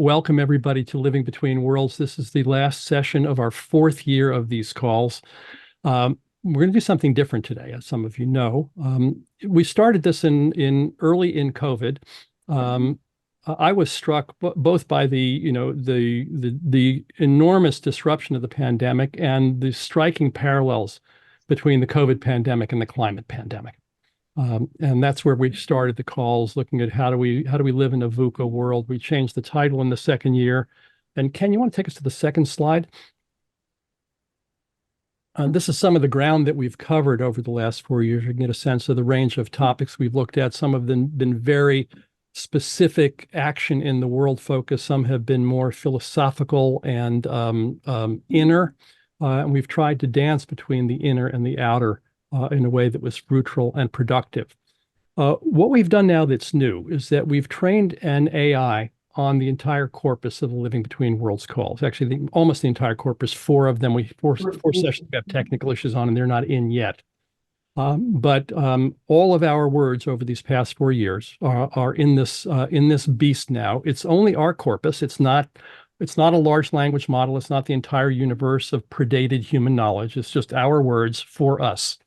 welcome everybody to Living Between Worlds. This is the last session of our fourth year of these calls. We're going to do something different today, as some of you know. We started this early in COVID. I was struck both by the enormous disruption of the pandemic and the striking parallels between the COVID pandemic and the climate pandemic. And that's where we started the calls, looking at how do we live in a VUCA world. We changed the title in the second year. And Ken, you want to take us to the second slide? This is some of the ground that we've covered over the last 4 years. You can get a sense of the range of topics we've looked at. Some have been very specific action in the world focus. Some have been more philosophical and inner. And we've tried to dance between the inner and the outer in a way that was fruitful and productive. What we've done now that's new is that we've trained an AI on the entire corpus of the Living Between Worlds calls. Actually, almost the entire corpus. Four of them, four sessions we have technical issues on, and they're not in yet. But all of our words over these past 4 years are in this beast now. It's only our corpus. It's not a large language model. It's not the entire universe of predated human knowledge. It's just our words for us.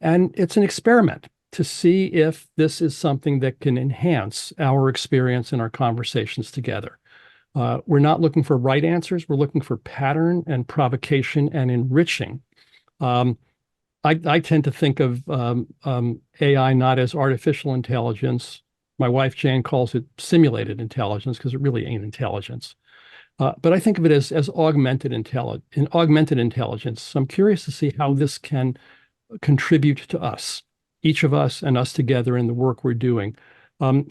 And it's an experiment to see if this is something that can enhance our experience and our conversations together. We're not looking for right answers. We're looking for pattern and provocation and enriching. I tend to think of AI not as artificial intelligence. My wife, Jane, calls it simulated intelligence because it really ain't intelligence. But I think of it as augmented intelligence. So I'm curious to see how this can contribute to us, each of us and us together in the work we're doing.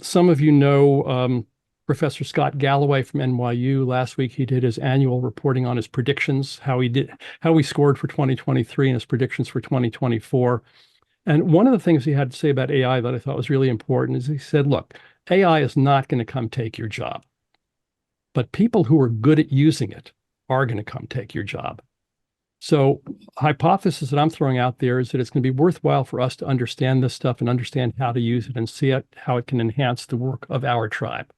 Some of you know Professor Scott Galloway from NYU. Last week he did his annual reporting on his predictions, how he scored for 2023 and his predictions for 2024. And one of the things he had to say about AI that I thought was really important is he said, look, AI is not going to come take your job, but people who are good at using it are going to come take your job. So hypothesis that I'm throwing out there is that it's going to be worthwhile for us to understand this stuff and understand how to use it and see how it can enhance the work of our tribe.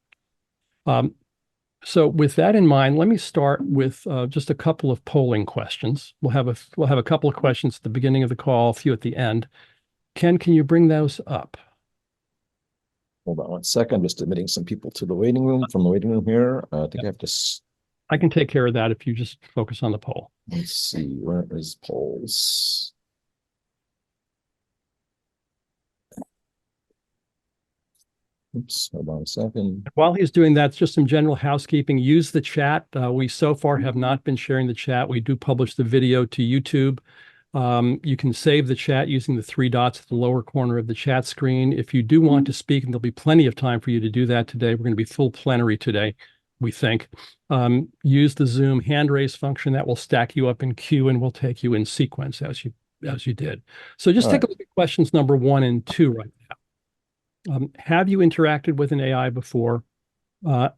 So with that in mind, let me start with just a couple of polling questions. We'll have a couple of questions at the beginning of the call, a few at the end. Ken, can you bring those up? Hold on 1 second. Just admitting some people to the waiting room from the waiting room here. I think I have to. I can take care of that if you just focus on the poll. Let's see, where is polls? Oops, hold on a second. While he's doing that, just some general housekeeping. Use the chat. We so far have not been sharing the chat. We do publish the video to YouTube. You can save the chat using the 3 dots at the lower corner of the chat screen. If you do want to speak, and there'll be plenty of time for you to do that today, we're going to be full plenary today, we think. Use the Zoom hand raise function. That will stack you up in queue and will take you in sequence as you did. So just take a look at questions number 1 and 2 right now. Have you interacted with an AI before?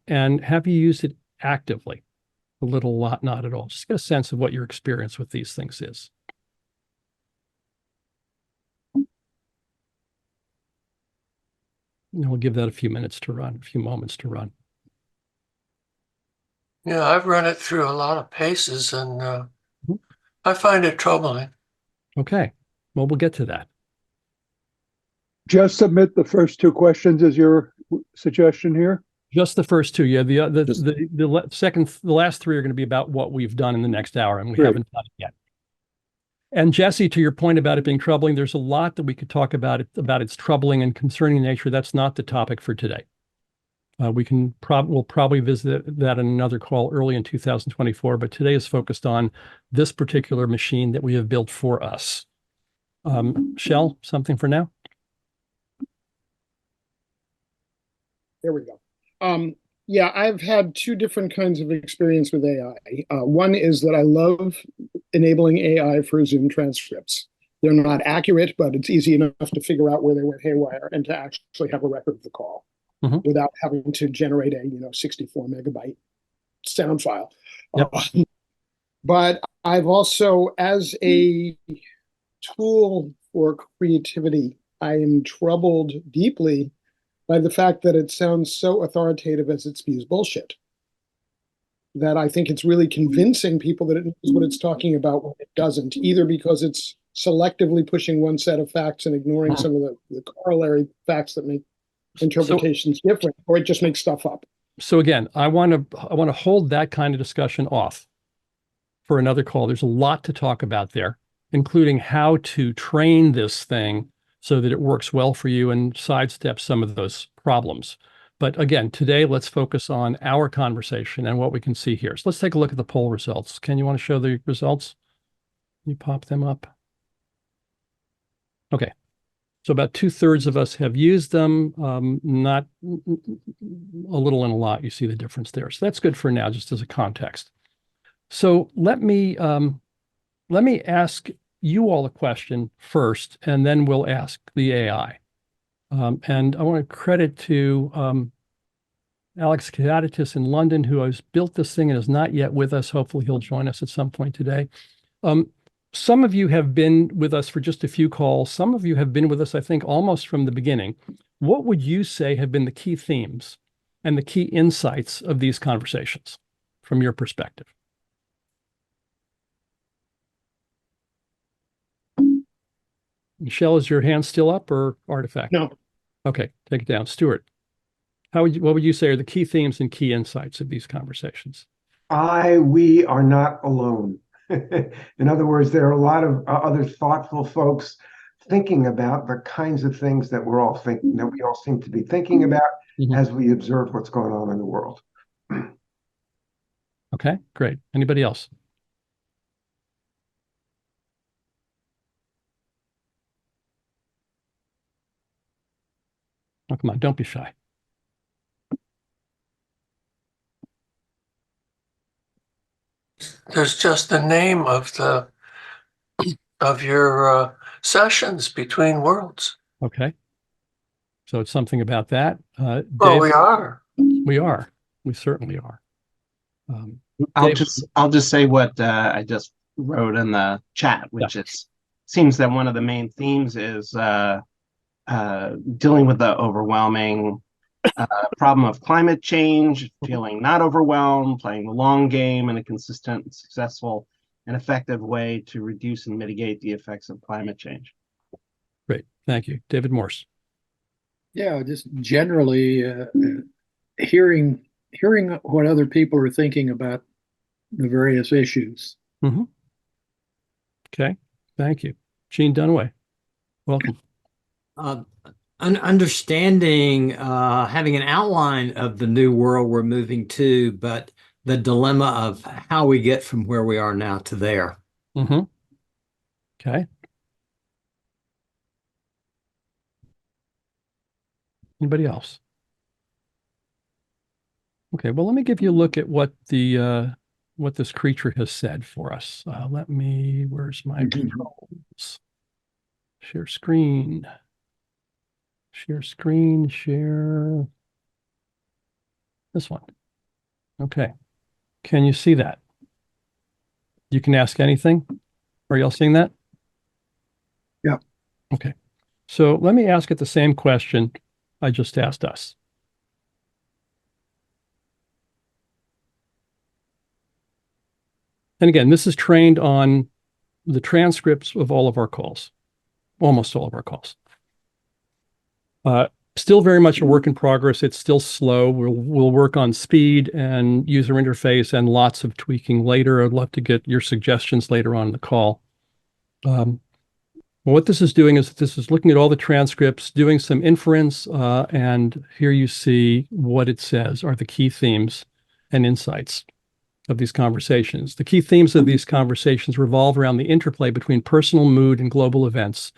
And have you used it actively? A little, lot, not at all. Just get a sense of what your experience with these things is. And we'll give that a few moments to run. Yeah, I've run it through a lot of paces, and I find it troubling. Okay, well, we'll get to that. Just submit the first 2 questions as your suggestion here. Just the first 2, yeah. The last 3 are going to be about what we've done in the next hour, and we haven't done it yet. And Jesse, to your point about it being troubling, there's a lot that we could talk about its troubling and concerning nature. That's not the topic for today. We'll probably visit that in another call early in 2024, but today is focused on this particular machine that we have built for us. Shell, something for now? There we go. Yeah, I've had 2 different kinds of experience with AI. One is that I love enabling AI for Zoom transcripts. They're not accurate, but it's easy enough to figure out where they went haywire and to actually have a record of the call without having to generate a 64 megabyte sound file. Yep. But I've also, as a tool for creativity, I am troubled deeply by the fact that it sounds so authoritative as it spews bullshit. that I think it's really convincing people that it knows what it's talking about when it doesn't, either because it's selectively pushing one set of facts and ignoring some of the corollary facts that make interpretations different, or it just makes stuff up. So again, I want to hold that kind of discussion off for another call. There's a lot to talk about there, including how to train this thing so that it works well for you and sidestep some of those problems. But again, today, let's focus on our conversation and what we can see here. So let's take a look at the poll results. Ken, you want to show the results? You pop them up. Okay. So about 2/3 of us have used them, not a little and a lot. You see the difference there. So that's good for now, just as a context. So let me ask you all a question first, and then we'll ask the AI. And I want to credit to Alex Kadatis in London, who has built this thing and is not yet with us. Hopefully he'll join us at some point today. Some of you have been with us for just a few calls. Some of you have been with us, I think, almost from the beginning. What would you say have been the key themes and the key insights of these conversations from your perspective? Michelle, is your hand still up or artifact? No. Okay, take it down. Stuart, what would you say are the key themes and key insights of these conversations? We are not alone. In other words, there are a lot of other thoughtful folks thinking about the kinds of things that we're all thinking, that we all seem to be thinking about as we observe what's going on in the world. Okay, great. Anybody else? Oh, come on, don't be shy. There's just the name of your sessions between worlds. Okay. So it's something about that. Well, Dave, we are. we are. We certainly are. I'll Dave, just say what I just wrote in the chat, which seems that one of the main themes is dealing with the overwhelming problem of climate change, feeling not overwhelmed, playing the long game in a consistent, successful, and effective way to reduce and mitigate the effects of climate change. great. Thank you. David Morse. Yeah, just generally hearing what other people are thinking about the various issues. Okay. Thank you. Gene Dunaway. Welcome. Understanding, having an outline of the new world we're moving to, but the dilemma of how we get from where we are now to there. Okay. Anybody else? Okay, well, let me give you a look at what what this creature has said for us. Where's my controls? Share screen. Share screen, share this one. Okay. Can you see that? You can ask anything. Are y'all seeing that? Yeah. Okay. So let me ask it the same question I just asked us. And again, this is trained on the transcripts of all of our calls, almost all of our calls. Still very much a work in progress. It's still slow. We'll work on speed and user interface and lots of tweaking later. I'd love to get your suggestions later on in the call. What this is doing is this is looking at all the transcripts, doing some inference, and here you see what it says are the key themes and insights of these conversations. The key themes of these conversations revolve around the interplay between personal mood and global events,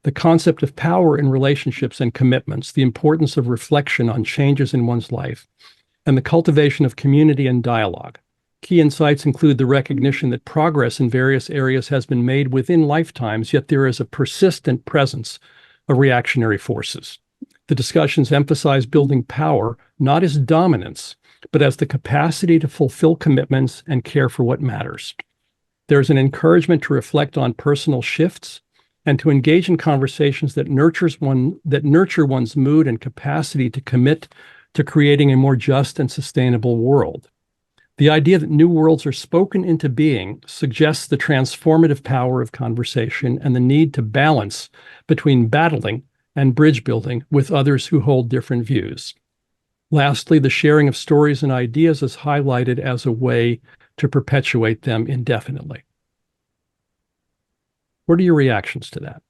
the concept of power in relationships and commitments, the importance of reflection on changes in one's life, and the cultivation of community and dialogue. Key insights include the recognition that progress in various areas has been made within lifetimes, yet there is a persistent presence of reactionary forces. The discussions emphasize building power not as dominance, but as the capacity to fulfill commitments and care for what matters. There's an encouragement to reflect on personal shifts and to engage in conversations that nurture one's mood and capacity to commit to creating a more just and sustainable world. The idea that new worlds are spoken into being suggests the transformative power of conversation and the need to balance between battling and bridge building with others who hold different views. Lastly, the sharing of stories and ideas is highlighted as a way to perpetuate them indefinitely. What are your reactions to that?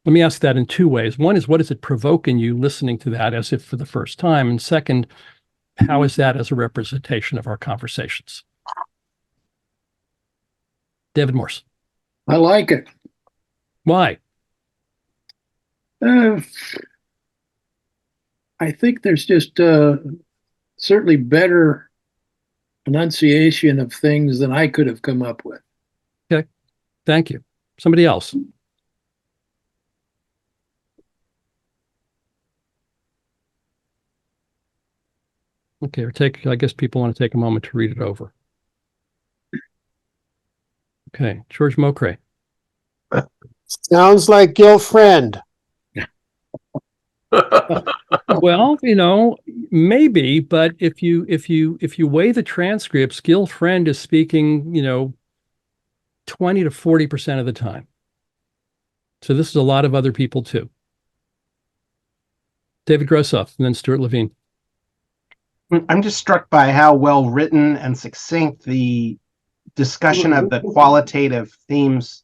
Let me ask that in two ways. One is, what does it provoke in you listening to that as if for the first time? And second, how is that as a representation of our conversations? David Morse. I like it. Why? I think there's just certainly better enunciation of things than I could have come up with. Okay, thank you. Somebody else? Okay, or I guess people want to take a moment to read it over. Okay, George Mokray. Sounds like Gil Friend. Well, maybe, but if you weigh the transcripts, Gil Friend is speaking, 20 to 40% of the time. So this is a lot of other people too. David Grossoff and then Stuart Levine. I'm just struck by how well written and succinct the discussion of the qualitative themes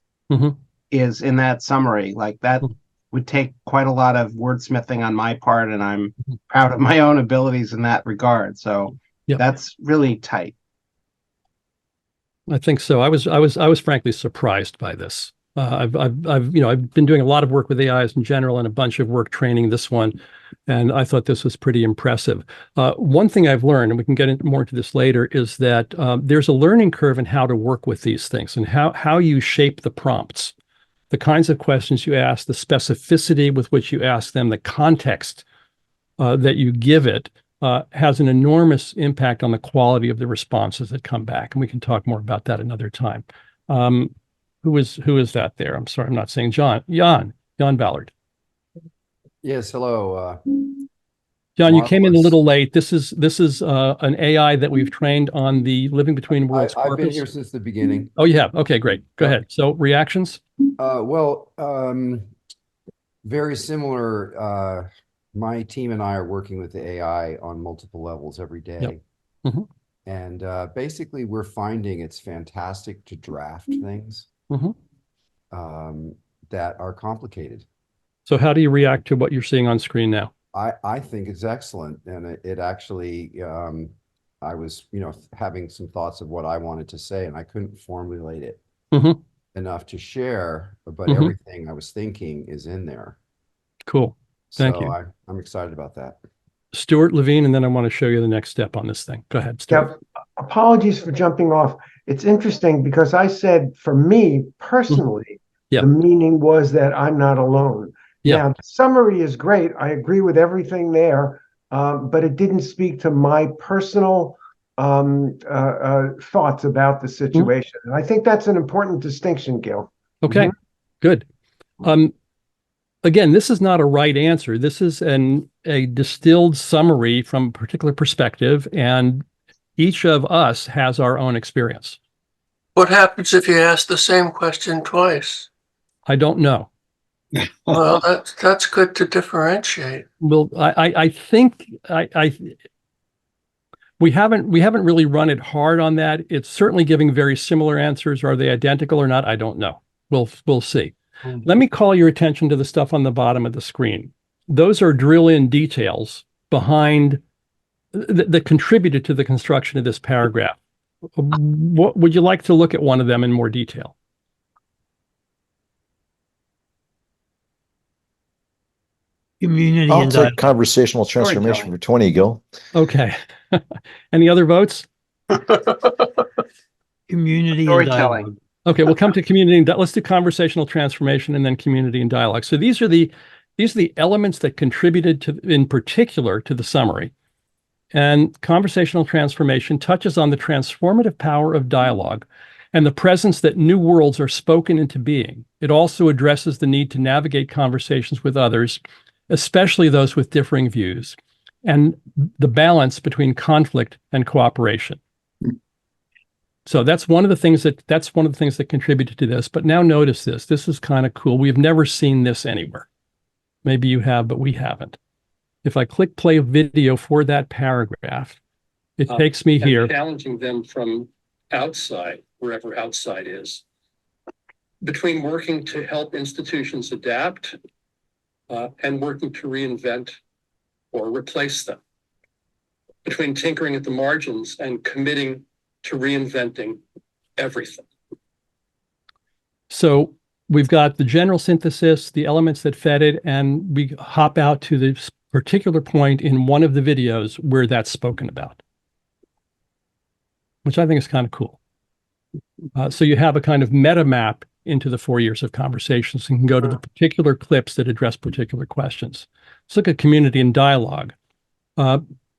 is in that summary. Like that would take quite a lot of wordsmithing on my part, and I'm proud of my own abilities in that regard. So that's really tight. I think so. I was frankly surprised by this. I've been doing a lot of work with AIs in general and a bunch of work training this one, and I thought this was pretty impressive. One thing I've learned, and we can get more into this later, is that there's a learning curve in how to work with these things and how you shape the prompts, the kinds of questions you ask, the specificity with which you ask them, the context that you give it has an enormous impact on the quality of the responses that come back, and we can talk more about that another time. Who is that there? I'm sorry, I'm not saying John. Jan Ballard. Yes, hello. John, you came in a little late. This is an AI that we've trained on the Living Between Worlds corpus. I've been here since the beginning. Oh, you have? Okay, great. Go ahead. So reactions? Very similar. My team and I are working with the AI on multiple levels every day. Yep. And basically, we're finding it's fantastic to draft things that are complicated. So how do you react to what you're seeing on screen now? I think it's excellent. And it actually, I was, having some thoughts of what I wanted to say, and I couldn't formulate it enough to share, but everything I was thinking is in there. Cool. Thank you. I'm excited about that. Stuart Levine, and then I want to show you the next step on this thing. Go ahead, Stuart. Apologies for jumping off. It's interesting because I said, for me personally, the meaning was that I'm not alone. Now, the summary is great. I agree with everything there, but it didn't speak to my personal thoughts about the situation. And I think that's an important distinction, Gil. Okay, good. Again, this is not a right answer. This is a distilled summary from a particular perspective, and each of us has our own experience. What happens if you ask the same question twice? I don't know. Well, that's good to differentiate. Well, I think we haven't really run it hard on that. It's certainly giving very similar answers. Are they identical or not? I don't know. We'll see. Let me call your attention to the stuff on the bottom of the screen. Those are drill-in details behind that contributed to the construction of this paragraph. What would you like to look at one of them in more detail? Community I'll and take conversational transformation for 20, Gil. Okay. Any other votes? community and dialogue. Okay, we'll come to community and let's do conversational transformation and then community and dialogue. So these are the elements that contributed to, in particular, to the summary. And conversational transformation touches on the transformative power of dialogue and the presence that new worlds are spoken into being. It also addresses the need to navigate conversations with others, especially those with differing views, and the balance between conflict and cooperation. So that's one of the things that contributed to this. But now notice this. This is kind of cool. We've never seen this anywhere. Maybe you have, but we haven't. If I click play video for that paragraph, it takes me here. Challenging them from outside, wherever outside is, between working to help institutions adapt and working to reinvent or replace them, between tinkering at the margins and committing to reinventing everything. So we've got the general synthesis, the elements that fed it, and we hop out to this particular point in one of the videos where that's spoken about, which I think is kind of cool. So you have a kind of meta map into the 4 years of conversations and can go to the particular clips that address particular questions. Let's look at community and dialogue.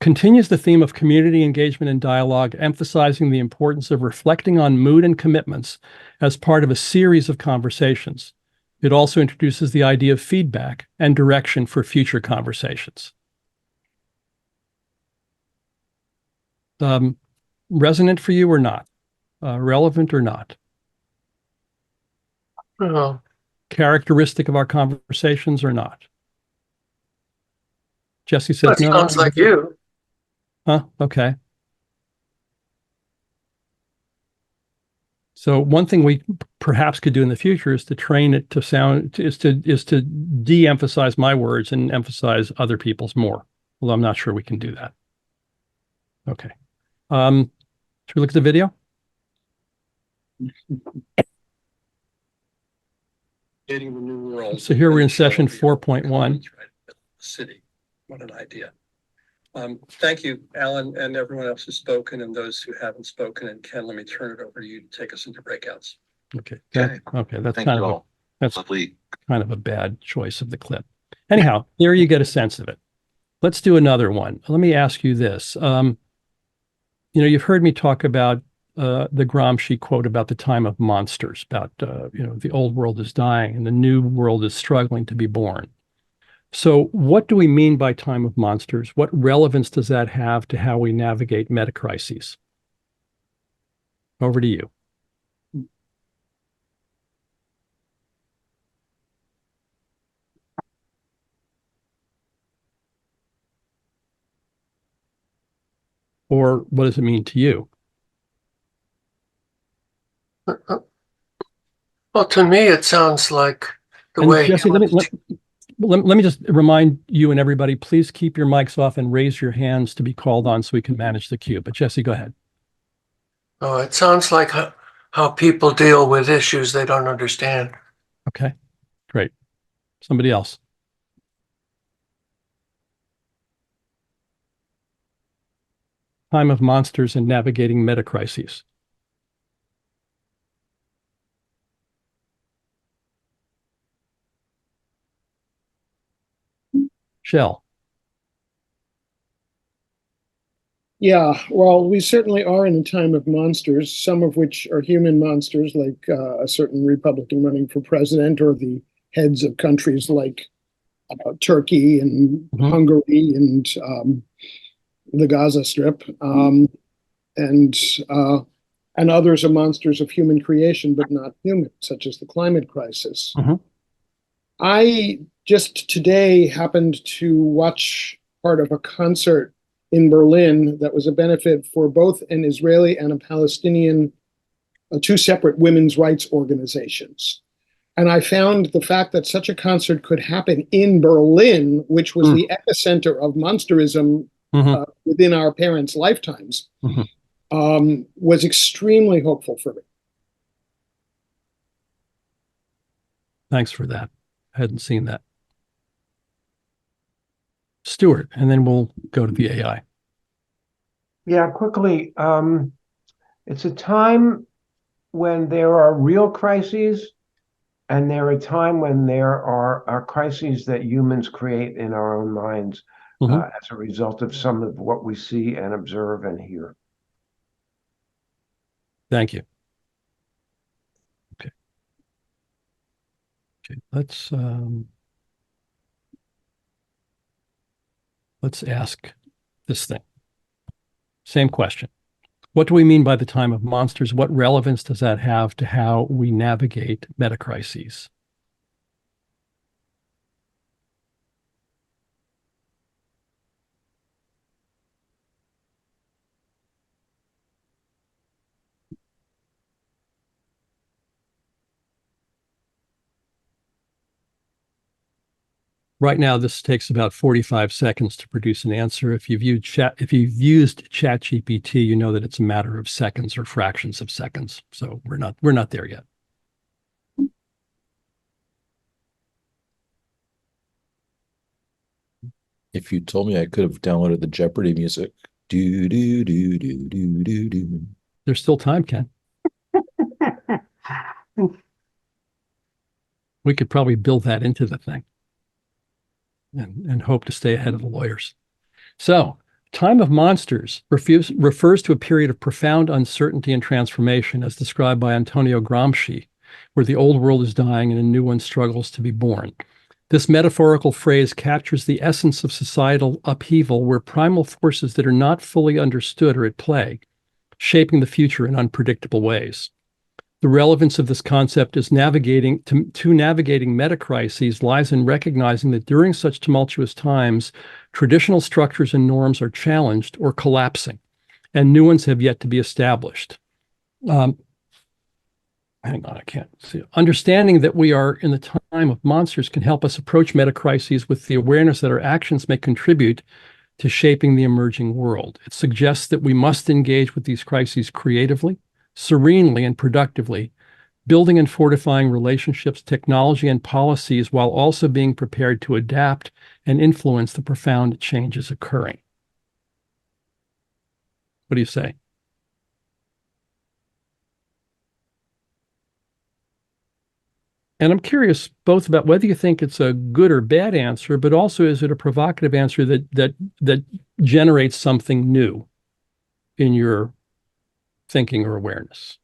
Continues the theme of community engagement and dialogue, emphasizing the importance of reflecting on mood and commitments as part of a series of conversations. It also introduces the idea of feedback and direction for future conversations. Resonant for you or not? Relevant or not? Characteristic of our conversations or not? Jesse says That no. sounds like you. Huh? Okay. So one thing we perhaps could do in the future is to train it to sound, is to de-emphasize my words and emphasize other people's more. Although I'm not sure we can do that. Okay. Should we look at the video? Creating the new world. So here we're in session 4.1. City. What an idea. Thank you, Alan, and everyone else who's spoken and those who haven't spoken. And Ken, let me turn it over to you to take us into breakouts. Okay. Okay. Okay. That's Thank kind you of all. that's Lovely. kind of a bad choice of the clip. Anyhow, there you get a sense of it. Let's do another one. Let me ask you this. You've heard me talk about the Gramsci quote about the time of monsters, about, the old world is dying and the new world is struggling to be born. So what do we mean by time of monsters? What relevance does that have to how we navigate metacrises? Over to you. Or what does it mean to you? Well, to me, it sounds like the way. Jesse, let me just remind you and everybody, please keep your mics off and raise your hands to be called on so we can manage the queue. But Jesse, go ahead. Oh, it sounds like how people deal with issues they don't understand. Okay, great. Somebody else. Time of monsters and navigating metacrises. Shell. Yeah, well, we certainly are in a time of monsters, some of which are human monsters, like a certain Republican running for president, or the heads of countries like Turkey and Hungary and the Gaza Strip, and others are monsters of human creation, but not human, such as the climate crisis. I just today happened to watch part of a concert in Berlin that was a benefit for both an Israeli and a Palestinian, two separate women's rights organizations. And I found the fact that such a concert could happen in Berlin, which was the epicenter of monsterism within our parents' lifetimes, was extremely hopeful for me. Thanks for that. I hadn't seen that. Stuart, and then we'll go to the AI. Yeah, quickly. It's a time when there are real crises, and there are a time when there are crises that humans create in our own minds as a result of some of what we see and observe and hear. Thank you. Okay. Okay, let's ask this thing. Same question. What do we mean by the time of monsters? What relevance does that have to how we navigate metacrises? Right now, this takes about 45 seconds to produce an answer. If you've used ChatGPT, you know that it's a matter of seconds or fractions of seconds. So we're not there yet. If you told me I could have downloaded the Jeopardy music. Do do do do do do do. There's still time, Ken. We could probably build that into the thing and hope to stay ahead of the lawyers. So, time of monsters refers to a period of profound uncertainty and transformation as described by Antonio Gramsci, where the old world is dying and a new one struggles to be born. This metaphorical phrase captures the essence of societal upheaval where primal forces that are not fully understood are at play, shaping the future in unpredictable ways. The relevance of this concept is navigating metacrises lies in recognizing that during such tumultuous times, traditional structures and norms are challenged or collapsing, and new ones have yet to be established. Hang on, I can't see. Understanding that we are in the time of monsters can help us approach metacrises with the awareness that our actions may contribute to shaping the emerging world. It suggests that we must engage with these crises creatively, serenely, and productively, building and fortifying relationships, technology, and policies while also being prepared to adapt and influence the profound changes occurring. What do you say? And I'm curious both about whether you think it's a good or bad answer, but also is it a provocative answer that generates something new in your thinking or awareness?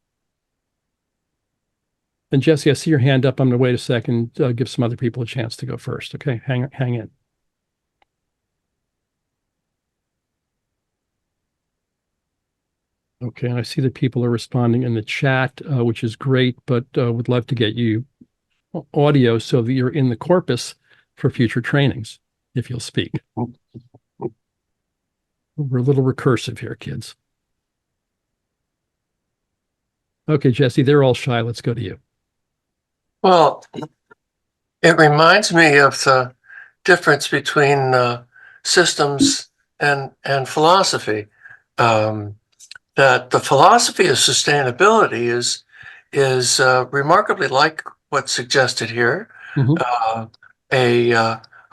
And Jesse, I see your hand up. I'm going to wait a second, give some other people a chance to go first. Okay, hang in. Okay, and I see that people are responding in the chat, which is great, but would love to get you audio so that you're in the corpus for future trainings, if you'll speak. We're a little recursive here, kids. Okay, Jesse, they're all shy. Let's go to you. Well, it reminds me of the difference between systems and philosophy. That the philosophy of sustainability is remarkably like what's suggested here. Mm-hmm.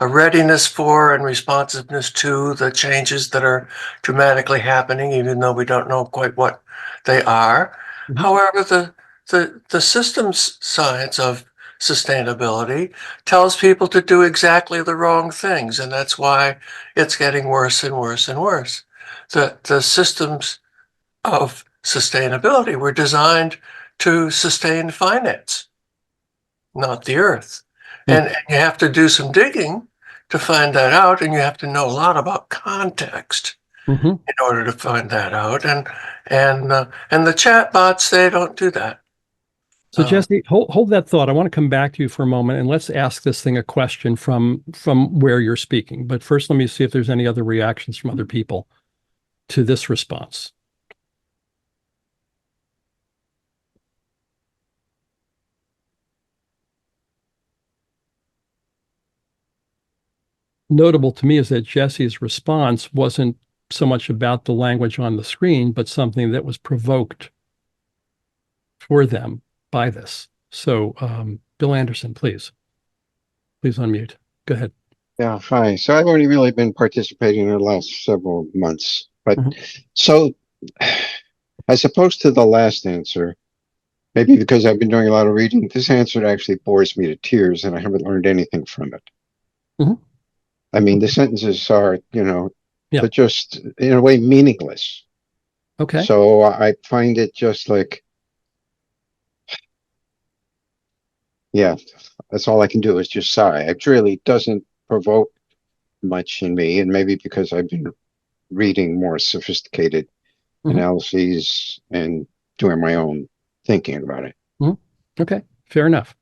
A readiness for and responsiveness to the changes that are dramatically happening, even though we don't know quite what they are. Mm-hmm. However, the systems science of sustainability tells people to do exactly the wrong things, and that's why it's getting worse and worse and worse. The systems of sustainability were designed to sustain finance, not the earth. And you have to do some digging to find that out, and you have to know a lot about context in order to find that out. And the chat bots, they don't do that. So Jesse, hold that thought. I want to come back to you for a moment, and let's ask this thing a question from where you're speaking. But first, let me see if there's any other reactions from other people to this response. Notable to me is that Jesse's response wasn't so much about the language on the screen, but something that was provoked for them by this. So, Bill Anderson, please unmute. Go ahead. Yeah, hi. So I've only really been participating in the last several months, but so as opposed to the last answer, maybe because I've been doing a lot of reading, this answer actually bores me to tears and I haven't learned anything from it. I mean, the sentences are, they're just in a way meaningless. Okay. So I find it just like, yeah, that's all I can do is just sigh. It really doesn't provoke much in me, and maybe because I've been reading more sophisticated analyses and doing my own thinking about it. Okay, fair enough.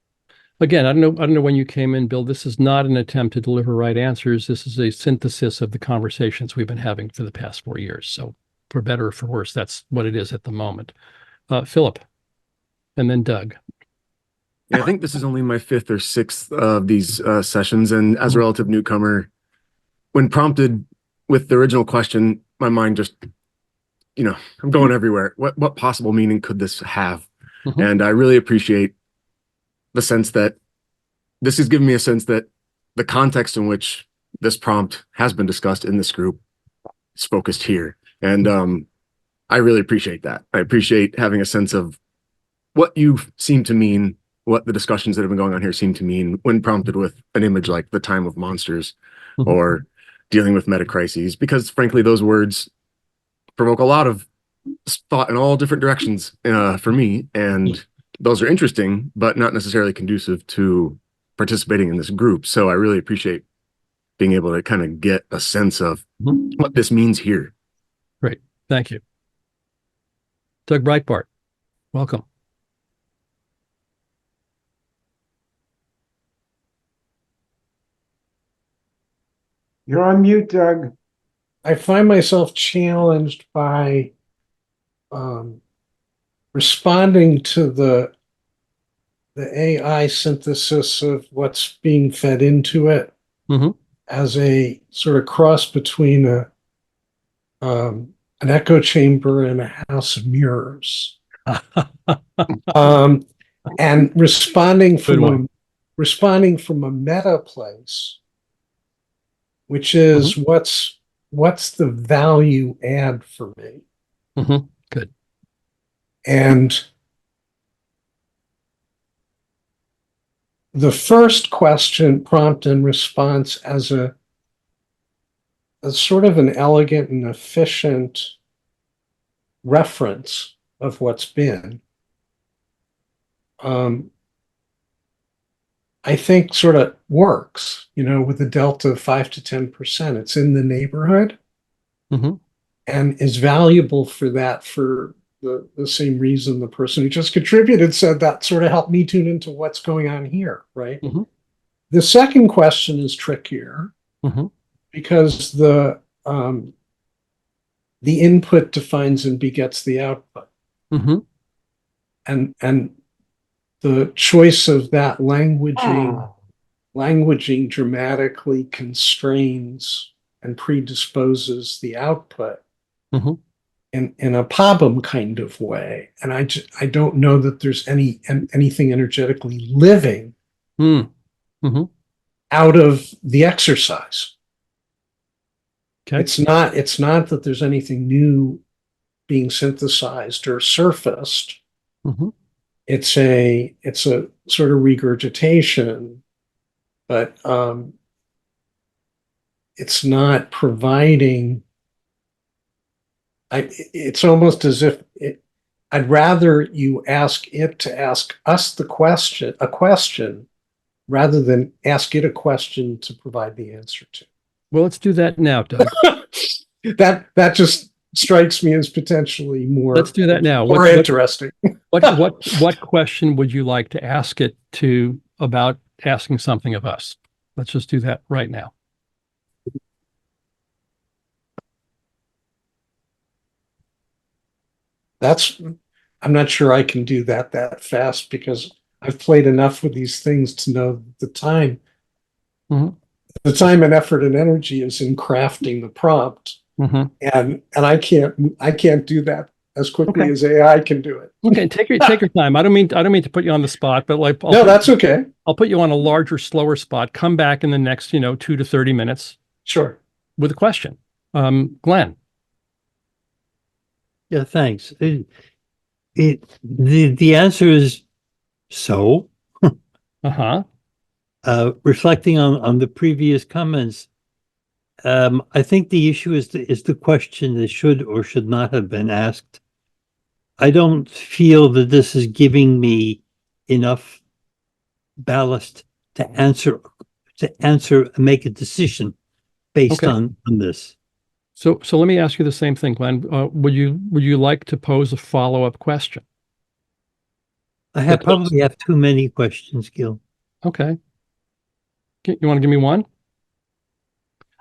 Again, I don't know when you came in, Bill. This is not an attempt to deliver right answers. This is a synthesis of the conversations we've been having for the past 4 years. So for better or for worse, that's what it is at the moment. Philip, and then Doug. Yeah, I think this is only my 5th or 6th of these sessions. And as a relative newcomer, when prompted with the original question, my mind just, I'm going everywhere. What possible meaning could this have? And I really appreciate the sense that this has given me a sense that the context in which this prompt has been discussed in this group is focused here. And I really appreciate that. I appreciate having a sense of what you seem to mean, what the discussions that have been going on here seem to mean when prompted with an image like the time of monsters or dealing with meta crises, because frankly, those words provoke a lot of thought in all different directions for me. And those are interesting, but not necessarily conducive to participating in this group. So I really appreciate being able to kind of get a sense of what this means here. Great. Thank you. Doug Breitbart, welcome. You're on mute, Doug. I find myself challenged by responding to the AI synthesis of what's being fed into it as a sort of cross between an echo chamber and a house of mirrors. And responding from a meta place, which is what's the value add for me? Good. And the first question, prompt and response, as a sort of an elegant and efficient reference of what's been, I think sort of works, with a delta of 5 to 10%. It's in the neighborhood and is valuable for that, for the same reason the person who just contributed said that sort of helped me tune into what's going on here, right? The second question is trickier because the input defines and begets the output. And the choice of that languaging dramatically constrains and predisposes the output in a Pabum kind of way. And I don't know that there's anything energetically living out of the exercise. Okay. It's not that there's anything new being synthesized or surfaced. It's a sort of regurgitation, but it's not providing. It's almost as if I'd rather you ask it to ask us a question, rather than ask it a question to provide the answer to. Well, let's do that now, Doug. That just strikes me as potentially more. Let's do that now. More interesting. What question would you like to ask it to about asking something of us? Let's just do that right now. I'm not sure I can do that fast, because I've played enough with these things to know the time. The time and effort and energy is in crafting the prompt, and I can't do that as quickly as AI can do it. Okay, take your time. I don't mean to put you on the spot, but that's okay. I'll put you on a larger, slower spot. Come back in the next 2 to 30 minutes. Sure. With a question, Glenn. Yeah, thanks. The answer is so. Reflecting on the previous comments, I think the issue is the question that should or should not have been asked. I don't feel that this is giving me enough ballast to answer and make a decision based on this. So let me ask you the same thing, Glenn. Would you like to pose a follow-up question? Probably have too many questions, Gil. Okay. You want to give me one?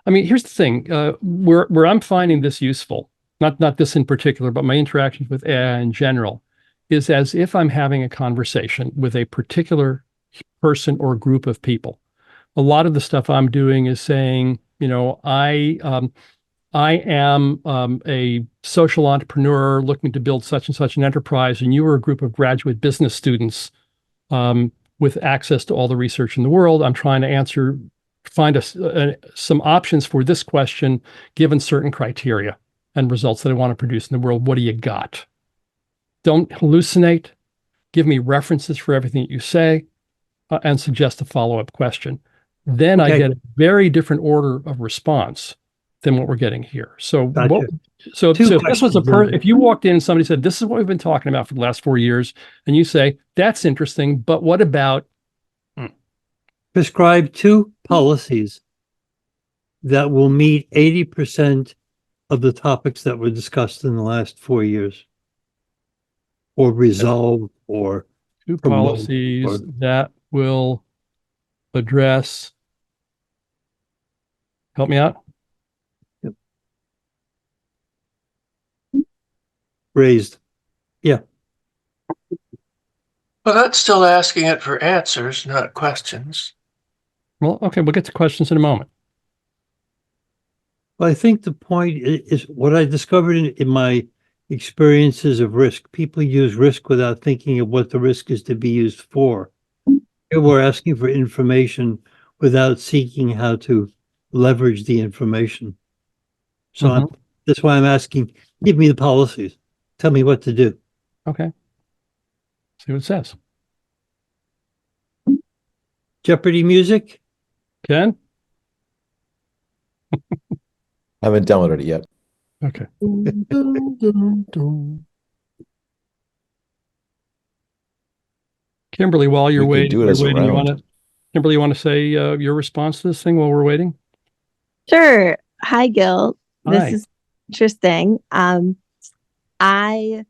I mean, here's the thing. Where I'm finding this useful, not this in particular, but my interactions with AI in general, is as if I'm having a conversation with a particular person or group of people. A lot of the stuff I'm doing is saying, I am a social entrepreneur looking to build such and such an enterprise, and you are a group of graduate business students with access to all the research in the world. I'm trying to find some options for this question, given certain criteria and results that I want to produce in the world. What do you got? Don't hallucinate. Give me references for everything that you say, and suggest a follow-up question. Then I get a very different order of response than what we're getting here. So, Gotcha. if this was if you walked in and somebody said, "This is what we've been talking about for the last 4 years," and you say, "That's interesting, but what about?" Prescribe 2 policies that will meet 80% of the topics that were discussed in the last 4 years, or resolve, or 2 promote, policies or that will address. Help me out. raised. Yeah. Well, that's still asking it for answers, not questions. Well, okay, we'll get to questions in a moment. Well, I think the point is what I discovered in my experiences of risk. People use risk without thinking of what the risk is to be used for. Here we're asking for information without seeking how to leverage the information. So that's why I'm asking, give me the policies. Tell me what to do. Okay. See what it says. Jeopardy music? Ken? Haven't downloaded it yet. Okay. Kimberly, while you're We could do it as a round. Kimberly, you want to say your response to this thing while we're waiting? Sure. Hi, Gil. Hi. This is interesting. I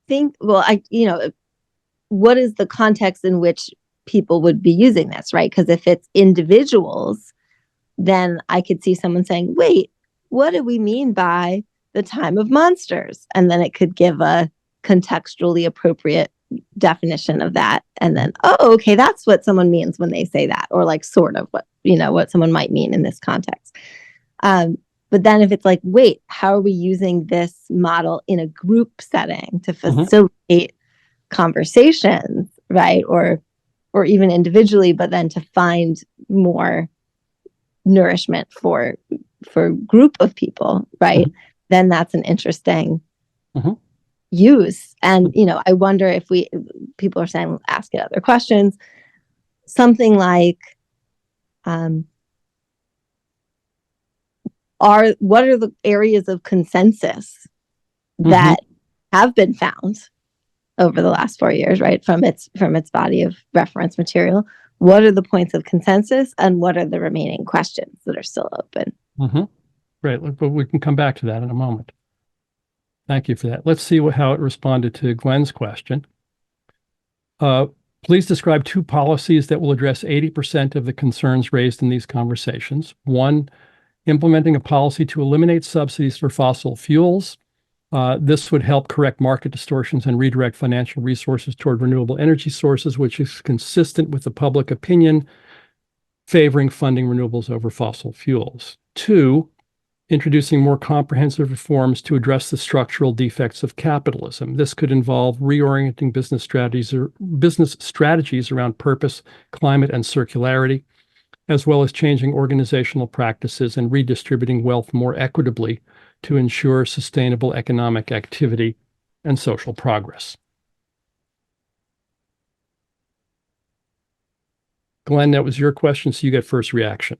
think, what is the context in which people would be using this, right? Because if it's individuals, then I could see someone saying, wait, what do we mean by the time of monsters? And then it could give a contextually appropriate definition of that. And then, oh, okay, that's what someone means when they say that, or like sort of what someone might mean in this context. But then if it's like, wait, how are we using this model in a group setting to facilitate conversations, right? Or even individually, but then to find more nourishment for group of people, right? Then that's an interesting use. And, I wonder if people are saying, ask it other questions, something like, what are the areas of consensus that have been found over the last 4 years, right? From its body of reference material. What are the points of consensus and what are the remaining questions that are still open? Great. But we can come back to that in a moment. Thank you for that. Let's see how it responded to Glenn's question. Please describe 2 policies that will address 80% of the concerns raised in these conversations. 1, implementing a policy to eliminate subsidies for fossil fuels. This would help correct market distortions and redirect financial resources toward renewable energy sources, which is consistent with the public opinion favoring funding renewables over fossil fuels. 2, introducing more comprehensive reforms to address the structural defects of capitalism. This could involve reorienting business strategies around purpose, climate, and circularity, as well as changing organizational practices and redistributing wealth more equitably to ensure sustainable economic activity and social progress. Glenn, that was your question, so you get first reaction.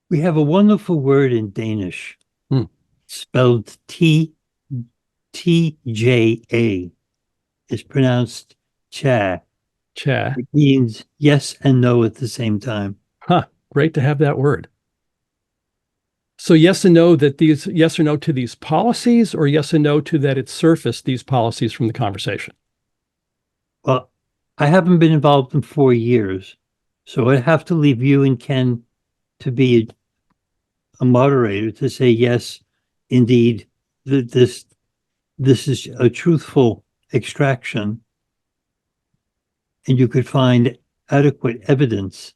We have a wonderful word in Danish, spelled TJA. is pronounced cha. Cha. It means yes and no at the same time. Huh. Great to have that word. So yes and no yes or no to these policies, or yes and no to that it surfaced these policies from the conversation? Well, I haven't been involved in 4 years, so I have to leave you and Ken to be a moderator to say, yes, indeed, this is a truthful extraction, and you could find adequate evidence.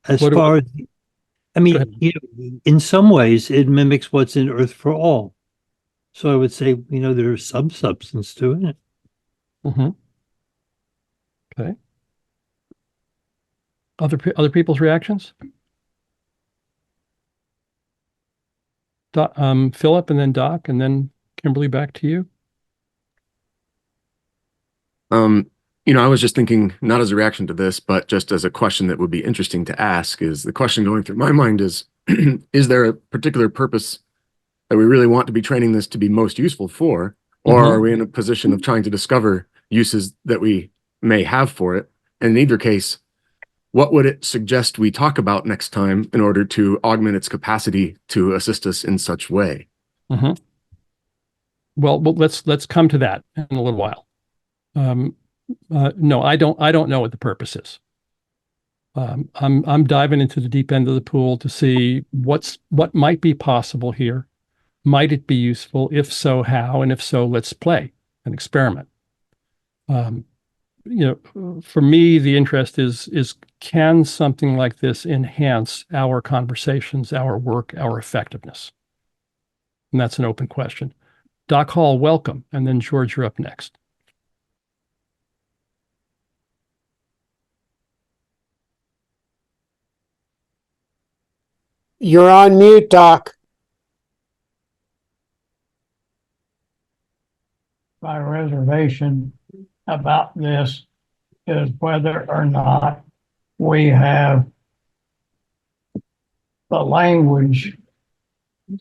As far as, I mean, in some ways, it mimics what's in Earth for All. So I would say, there's some substance to it. Okay. Other people's reactions? Philip, and then Doc, and then Kimberly, back to you. I was just thinking, not as a reaction to this, but just as a question that would be interesting to ask, is the question going through my mind is, is there a particular purpose that we really want to be training this to be most useful for? Or are we in a position of trying to discover uses that we may have for it? And in either case, what would it suggest we talk about next time in order to augment its capacity to assist us in such way? Well, let's come to that in a little while. No, I don't know what the purpose is. I'm diving into the deep end of the pool to see what might be possible here. Might it be useful? If so, how? And if so, let's play an experiment. For me, the interest is can something like this enhance our conversations, our work, our effectiveness? And that's an open question. Doc Hall, welcome. And then George, you're up next. You're on mute, Doc. My reservation about this is whether or not we have the language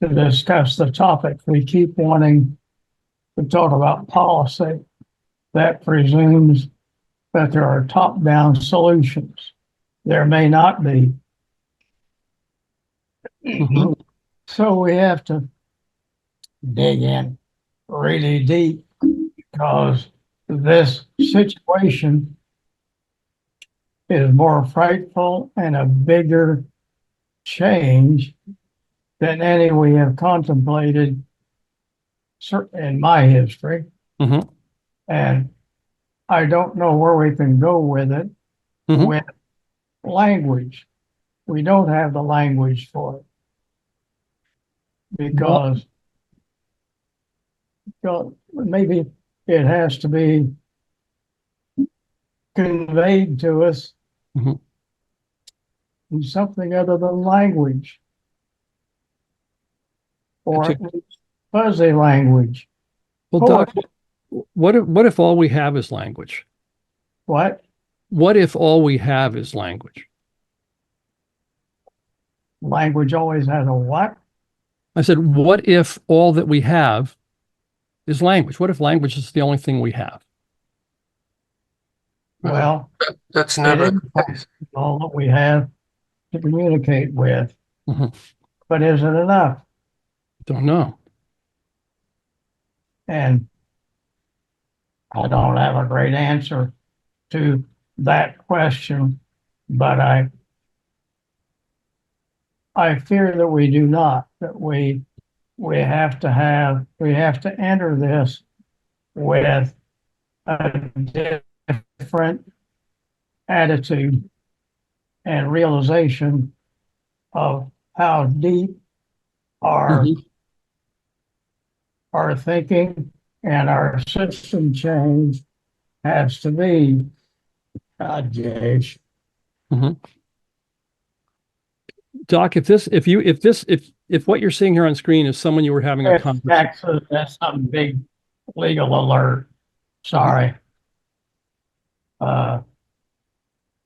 to discuss the topic. We keep wanting to talk about policy. That presumes that there are top-down solutions. There may not be. So we have to dig in really deep, because this situation is more frightful and a bigger change than any we have contemplated, certainly in my history. And I don't know where we can go with it with language. We don't have the language for it because maybe it has to be conveyed to us in something other than language, or at least fuzzy language. Well, Doc, what if all we have is language? What? What if all we have is language? Language always has a what? I said, what if all that we have is language? What if language is the only thing we have? Well, that's never the case. All that we have to communicate with. But is it enough? Don't know. And I don't have a great answer to that question, but I fear that we do not, that we have to enter this with a different attitude and realization of how deep our thinking and our system change has to be. Jay. Doc, if what you're seeing here on screen is someone you were having a conversation, that's some big legal alert. Sorry.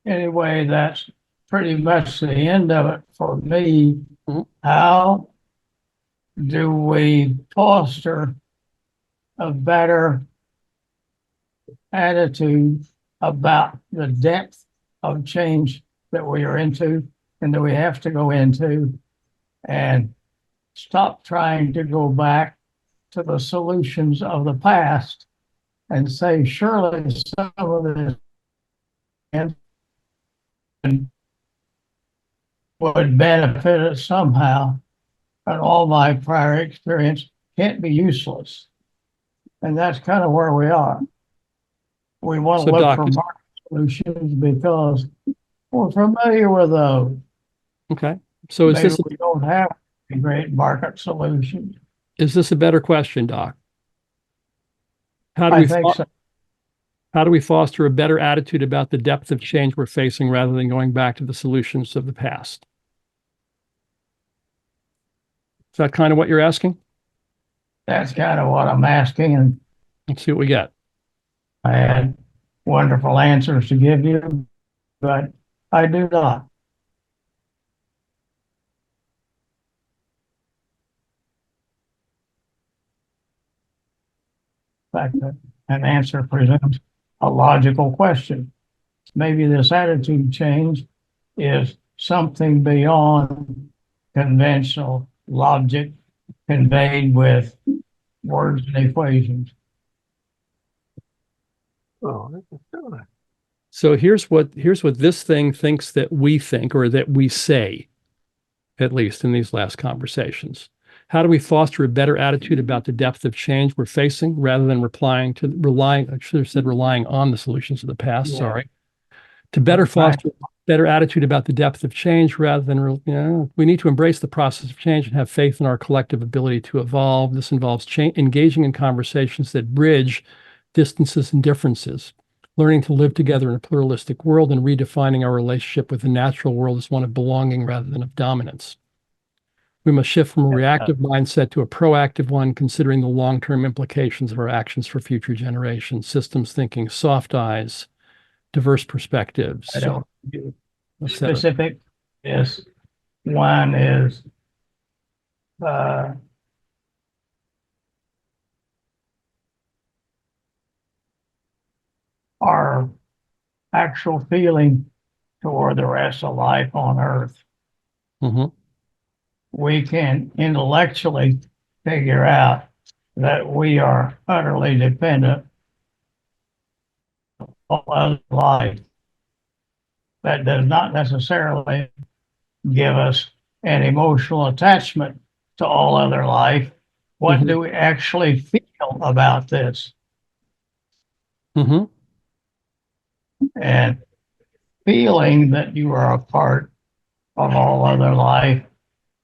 Anyway, that's pretty much the end of it for me. How do we foster a better attitude about the depth of change that we are into and that we have to go into, and stop trying to go back to the solutions of the past and say, surely some of this would benefit us somehow, and all my prior experience can't be useless. And that's kind of where we are. We want to So, look Doc, for market solutions because we're familiar with those. okay. So is Maybe this we don't have a great market solution. a better question, Doc? How do I we think so. how do we foster a better attitude about the depth of change we're facing rather than going back to the solutions of the past? Is that kind of what you're asking? That's kind of what I'm asking, and Let's see what we get. I had wonderful answers to give you, but I do not. In fact, an answer presumes a logical question. Maybe this attitude change is something beyond conventional logic conveyed with words and equations. So here's what this thing thinks that we think, or that we say, at least in these last conversations. How do we foster a better attitude about the depth of change we're facing rather than relying on the solutions of the past? Yeah. Sorry. To better foster a better attitude about the depth of change rather than, we need to embrace the process of change and have faith in our collective ability to evolve. This involves engaging in conversations that bridge distances and differences, learning to live together in a pluralistic world, and redefining our relationship with the natural world as one of belonging rather than of dominance. We must shift from a reactive mindset to a proactive one, considering the long-term implications of our actions for future generations. Systems thinking, soft eyes, diverse perspectives. I don't specific. Yes, one is our actual feeling toward the rest of life on Earth. Mm-hmm. We can intellectually figure out that we are utterly dependent on other life. That does not necessarily give us an emotional attachment to all other life. What do we actually feel about this? Mm-hmm. And feeling that you are a part of all other life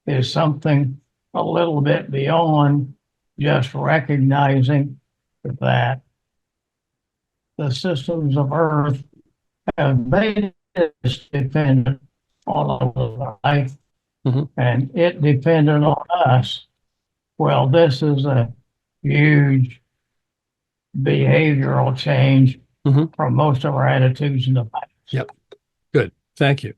is something a little bit beyond just recognizing that the systems of Earth have made us dependent on other life, and it depended on us. Well, this is a huge behavioral change from most of our attitudes in the past. Yep. Good. Thank you.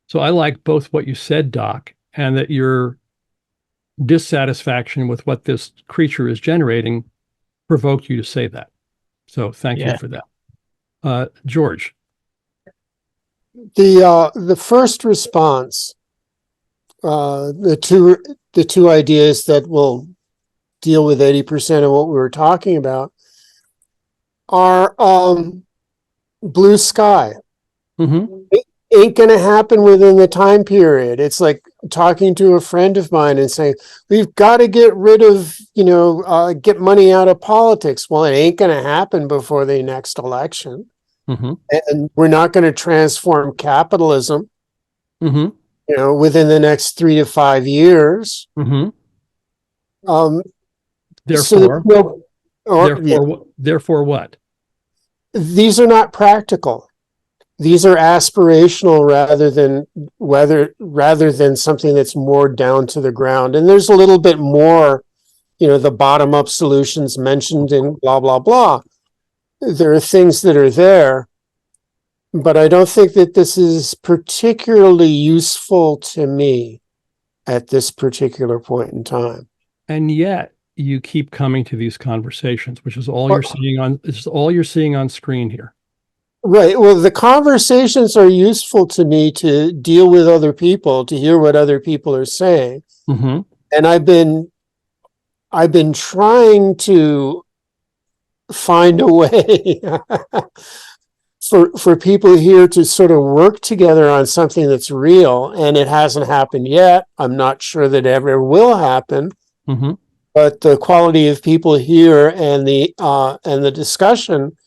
So I like both what you said, Doc, and that your dissatisfaction with what this creature is generating provoked you to say that. So thank you for that. George. The first response, the two ideas that will deal with 80% of what we were talking about are blue sky. It ain't going to happen within the time period. It's like talking to a friend of mine and saying, we've got to get rid of, get money out of politics. Well, it ain't going to happen before the next election. And we're not going to transform capitalism, within the next 3 to 5 years. Therefore what? These are not practical. These are aspirational rather than something that's more down to the ground. And there's a little bit more, the bottom up solutions mentioned in blah, blah, blah. There are things that are there, but I don't think that this is particularly useful to me at this particular point in time. And yet you keep coming to these conversations, which is all you're seeing on, it's all you're seeing on screen here. Right. Well, the conversations are useful to me to deal with other people, to hear what other people are saying. Mm-hmm. And I've been trying to find a way for people here to sort of work together on something that's real, and it hasn't happened yet. I'm not sure that ever will happen. Mm-hmm. But the quality of people here and the discussion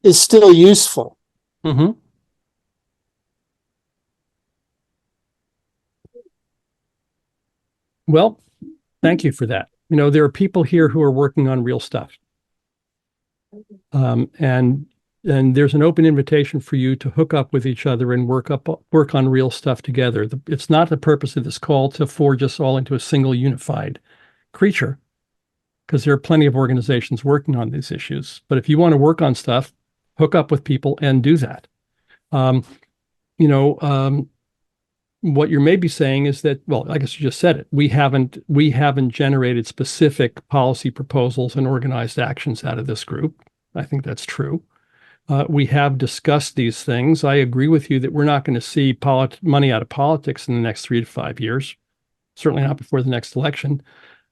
is still useful. Mm-hmm. Well, thank you for that. You know, there are people here who are working on real stuff. And there's an open invitation for you to hook up with each other and work on real stuff together. It's not the purpose of this call to forge us all into a single unified creature, because there are plenty of organizations working on these issues. But if you want to work on stuff, hook up with people and do that. What you're maybe saying is that, well, I guess you just said it. We haven't generated specific policy proposals and organized actions out of this group. I think that's true. We have discussed these things. I agree with you that we're not going to see money out of politics in the next 3 to 5 years, certainly not before the next election.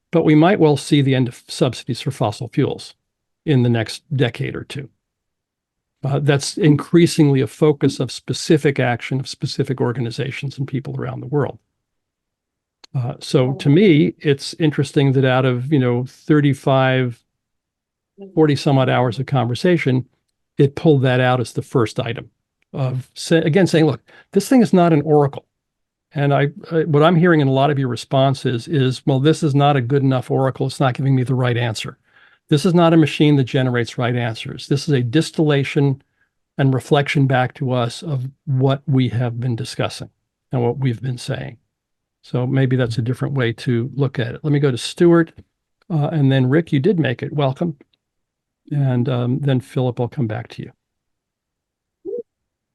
But we might well see the end of subsidies for fossil fuels in the next decade or two. That's increasingly a focus of specific action of specific organizations and people around the world. So to me, it's interesting that out of 35, 40 some odd hours of conversation, it pulled that out as the first item of saying, look, this thing is not an oracle. And what I'm hearing in a lot of your responses is, well, this is not a good enough oracle. It's not giving me the right answer. This is not a machine that generates right answers. This is a distillation and reflection back to us of what we have been discussing and what we've been saying. So maybe that's a different way to look at it. Let me go to Stuart, and then Rick, you did make it. Welcome. And then Philip, I'll come back to you.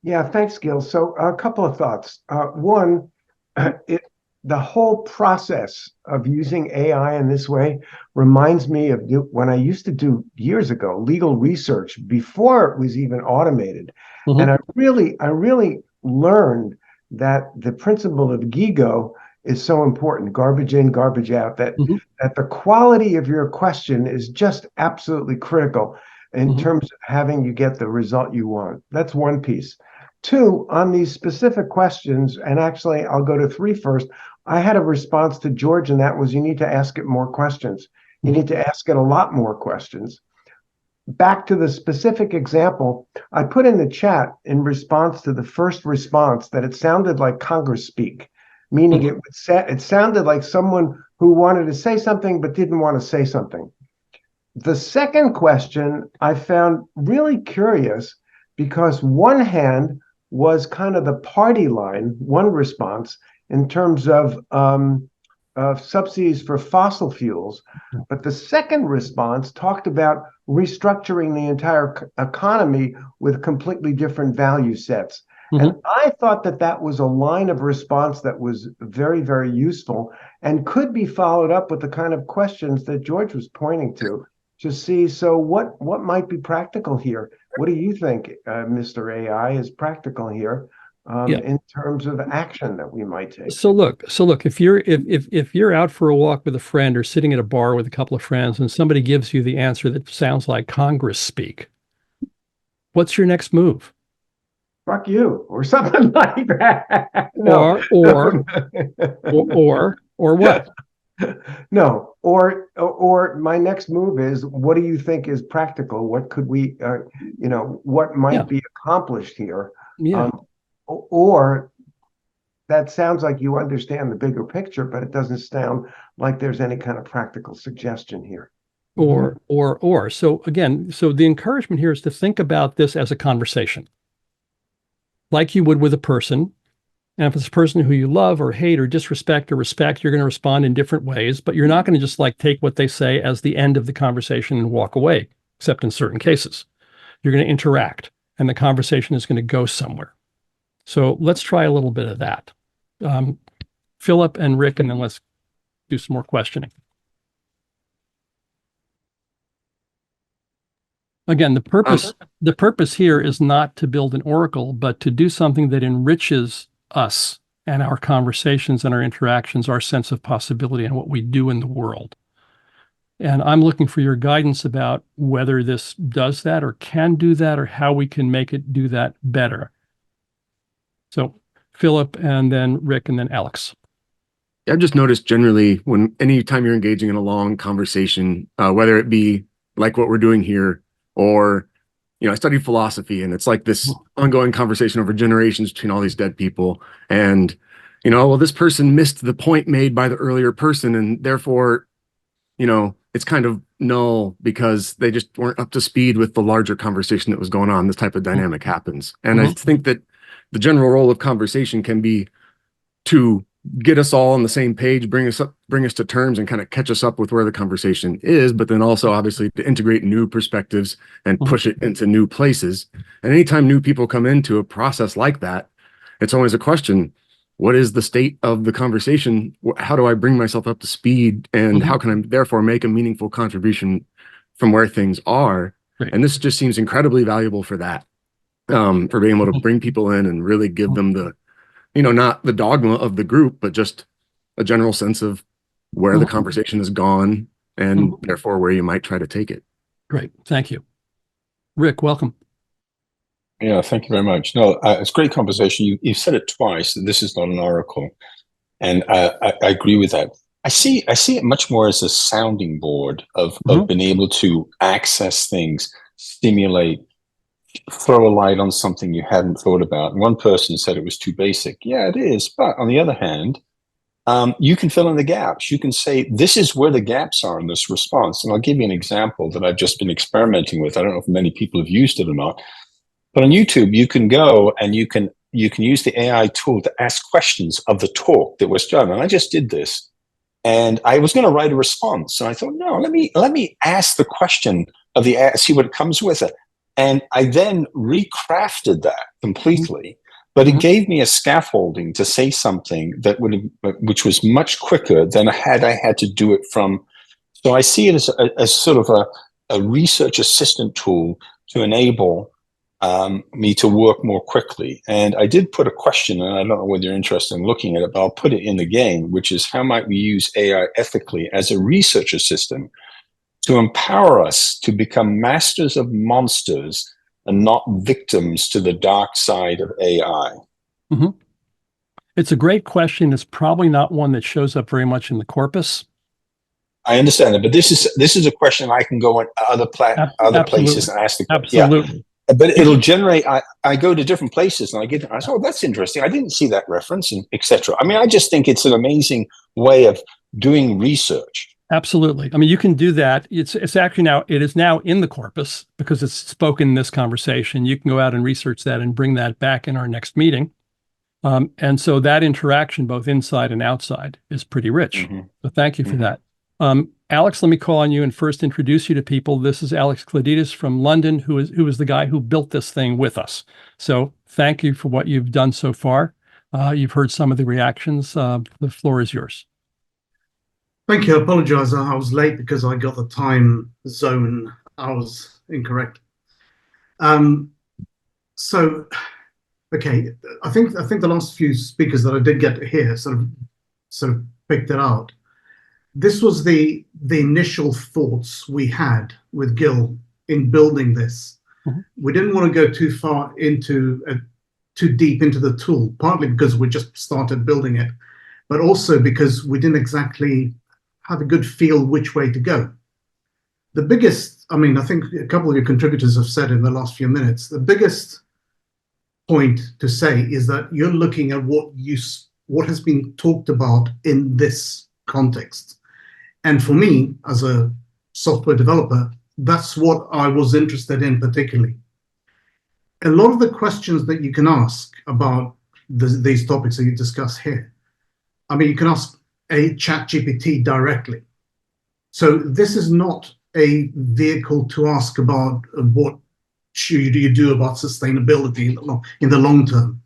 Yeah, thanks, Gil. So a couple of thoughts. One, the whole process of using AI in this way reminds me of when I used to do years ago legal research before it was even automated. Mm-hmm. And I really learned that the principle of GIGO is so important, garbage in, garbage out, that the quality of your question is just absolutely critical in terms of having you get the result you want. That's one piece. Two, on these specific questions, and actually I'll go to 3 first, I had a response to George, and that was, you need to ask it more questions. You need to ask it a lot more questions. Back to the specific example, I put in the chat in response to the first response that it sounded like Congress speak, meaning it sounded like someone who wanted to say something but didn't want to say something. The second question I found really curious because one hand was kind of the party line, one response, in terms of subsidies for fossil fuels. But the second response talked about restructuring the entire economy with completely different value sets. And I thought that was a line of response that was very, very useful and could be followed up with the kind of questions that George was pointing to see, so what might be practical here? What do you think, Mr. AI, is practical here in terms of action that we might take? So look, if you're out for a walk with a friend or sitting at a bar with a couple of friends and somebody gives you the answer that sounds like Congress speak, what's your next move? Fuck you, or something like that. No. Or what? No, or my next move is, what do you think is practical? What could we, what might be accomplished here? Yeah. Or that sounds like you understand the bigger picture, but it doesn't sound like there's any kind of practical suggestion here. Or. So again, the encouragement here is to think about this as a conversation, like you would with a person. And if it's a person who you love or hate or disrespect or respect, you're going to respond in different ways, but you're not going to just take what they say as the end of the conversation and walk away, except in certain cases. You're going to interact. and the conversation is going to go somewhere. So let's try a little bit of that. Philip and Rick, and then let's do some more questioning. Again, the purpose here is not to build an oracle, but to do something that enriches us and our conversations and our interactions, our sense of possibility and what we do in the world. And I'm looking for your guidance about whether this does that or can do that, or how we can make it do that better. So Philip, and then Rick, and then Alex. I've just noticed generally anytime you're engaging in a long conversation, whether it be like what we're doing here, or, I studied philosophy, and it's like this ongoing conversation over generations between all these dead people. And, well, this person missed the point made by the earlier person, and therefore, it's kind of null because they just weren't up to speed with the larger conversation that was going on. This type of dynamic happens. And I think that the general role of conversation can be to get us all on the same page, bring us to terms, and kind of catch us up with where the conversation is, but then also obviously to integrate new perspectives and push it into new places. And anytime new people come into a process like that, it's always a question: what is the state of the conversation? How do I bring myself up to speed? And how can I therefore make a meaningful contribution from where things are? Right. And this just seems incredibly valuable for that, for being able to bring people in and really give them the, not the dogma of the group, but just a general sense of where the conversation has gone and therefore where you might try to take it. Great. Thank you. Rick, welcome. Yeah, thank you very much. No, it's a great conversation. You said it twice, that this is not an oracle. And I agree with that. I see it much more as a sounding board of being able to access things, stimulate, throw a light on something you hadn't thought about. One person said it was too basic. Yeah, it is. But on the other hand, you can fill in the gaps. You can say, this is where the gaps are in this response. And I'll give you an example that I've just been experimenting with. I don't know if many people have used it or not. But on YouTube, you can go and you can use the AI tool to ask questions of the talk that was done. And I just did this. And I was going to write a response. And I thought, no, let me ask the question of see what comes with it. And I then recrafted that completely, but it gave me a scaffolding to say something that which was much quicker than I had to do it from. So I see it as sort of a research assistant tool to enable me to work more quickly. And I did put a question, and I don't know whether you're interested in looking at it, but I'll put it in the game, which is how might we use AI ethically as a research assistant to empower us to become masters of monsters and not victims to the dark side of AI? It's a great question. It's probably not one that shows up very much in the corpus. I understand it, but this is a question I can go on other places and ask the question. Absolutely. Yeah. But it'll generate, I go to different places and I say, oh, that's interesting. I didn't see that reference, and etc. I mean, I just think it's an amazing way of doing research. Absolutely. I mean, you can do that. It's actually it is now in the corpus because it's spoken in this conversation. You can go out and research that and bring that back in our next meeting. And so that interaction, both inside and outside, is pretty rich. So thank you for that. Alex, let me call on you and first introduce you to people. This is Alex Kladitis from London, who is the guy who built this thing with us. So thank you for what you've done so far. You've heard some of the reactions. The floor is yours. Thank you. I apologize. I was late because I got the time zone. I was incorrect. So, okay. I think the last few speakers that I did get to hear sort of picked it out. This was the initial thoughts we had with Gil in building this. We didn't want to go too far too deep into the tool, partly because we just started building it, but also because we didn't exactly have a good feel which way to go. The biggest, I mean, I think a couple of your contributors have said in the last few minutes, the biggest point to say is that you're looking at what has been talked about in this context. And for me, as a software developer, that's what I was interested in particularly. A lot of the questions that you can ask about these topics that you discuss here, I mean, you can ask a ChatGPT directly. So this is not a vehicle to ask about what should you do about sustainability in the long term.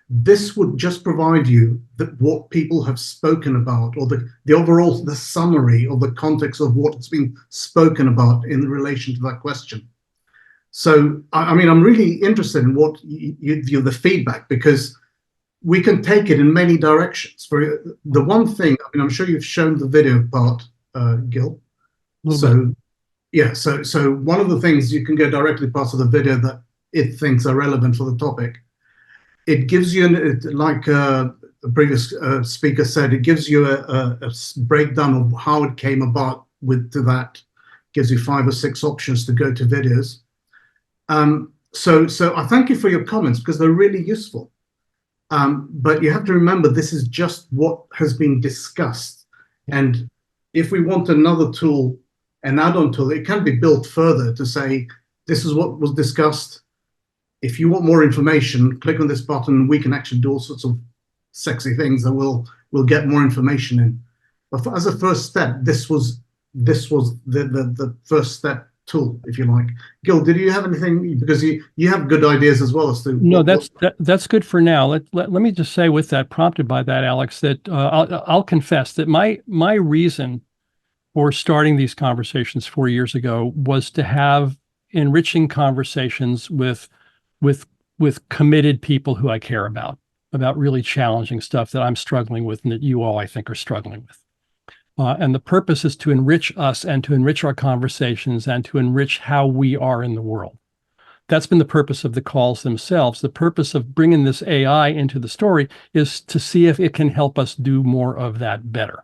This would just provide you what people have spoken about, or the overall, the summary or the context of what's been spoken about in relation to that question. So, I mean, I'm really interested in what the feedback, because we can take it in many directions. For the one thing, I mean, I'm sure you've shown the video part, Gil. So, yeah, so one of the things, you can go directly past of the video that it thinks are relevant for the topic. It gives you, like the previous speaker said, it gives you a breakdown of how it came about to that. Gives you 5 or 6 options to go to videos. So I thank you for your comments, because they're really useful. But you have to remember, this is just what has been discussed. And if we want another tool, an add-on tool, it can be built further to say, this is what was discussed. If you want more information, click on this button. We can actually do all sorts of sexy things that we'll get more information in. But as a first step, this was the first step tool, if you like. Gil, did you have anything? Because you have good ideas as well as to. No, that's good for now. Let me just say, with that, prompted by that, Alex, that I'll confess that my reason for starting these conversations 4 years ago was to have enriching conversations with committed people who I care about really challenging stuff that I'm struggling with and that you all, I think, are struggling with. And the purpose is to enrich us and to enrich our conversations and to enrich how we are in the world. That's been the purpose of the calls themselves. The purpose of bringing this AI into the story is to see if it can help us do more of that better.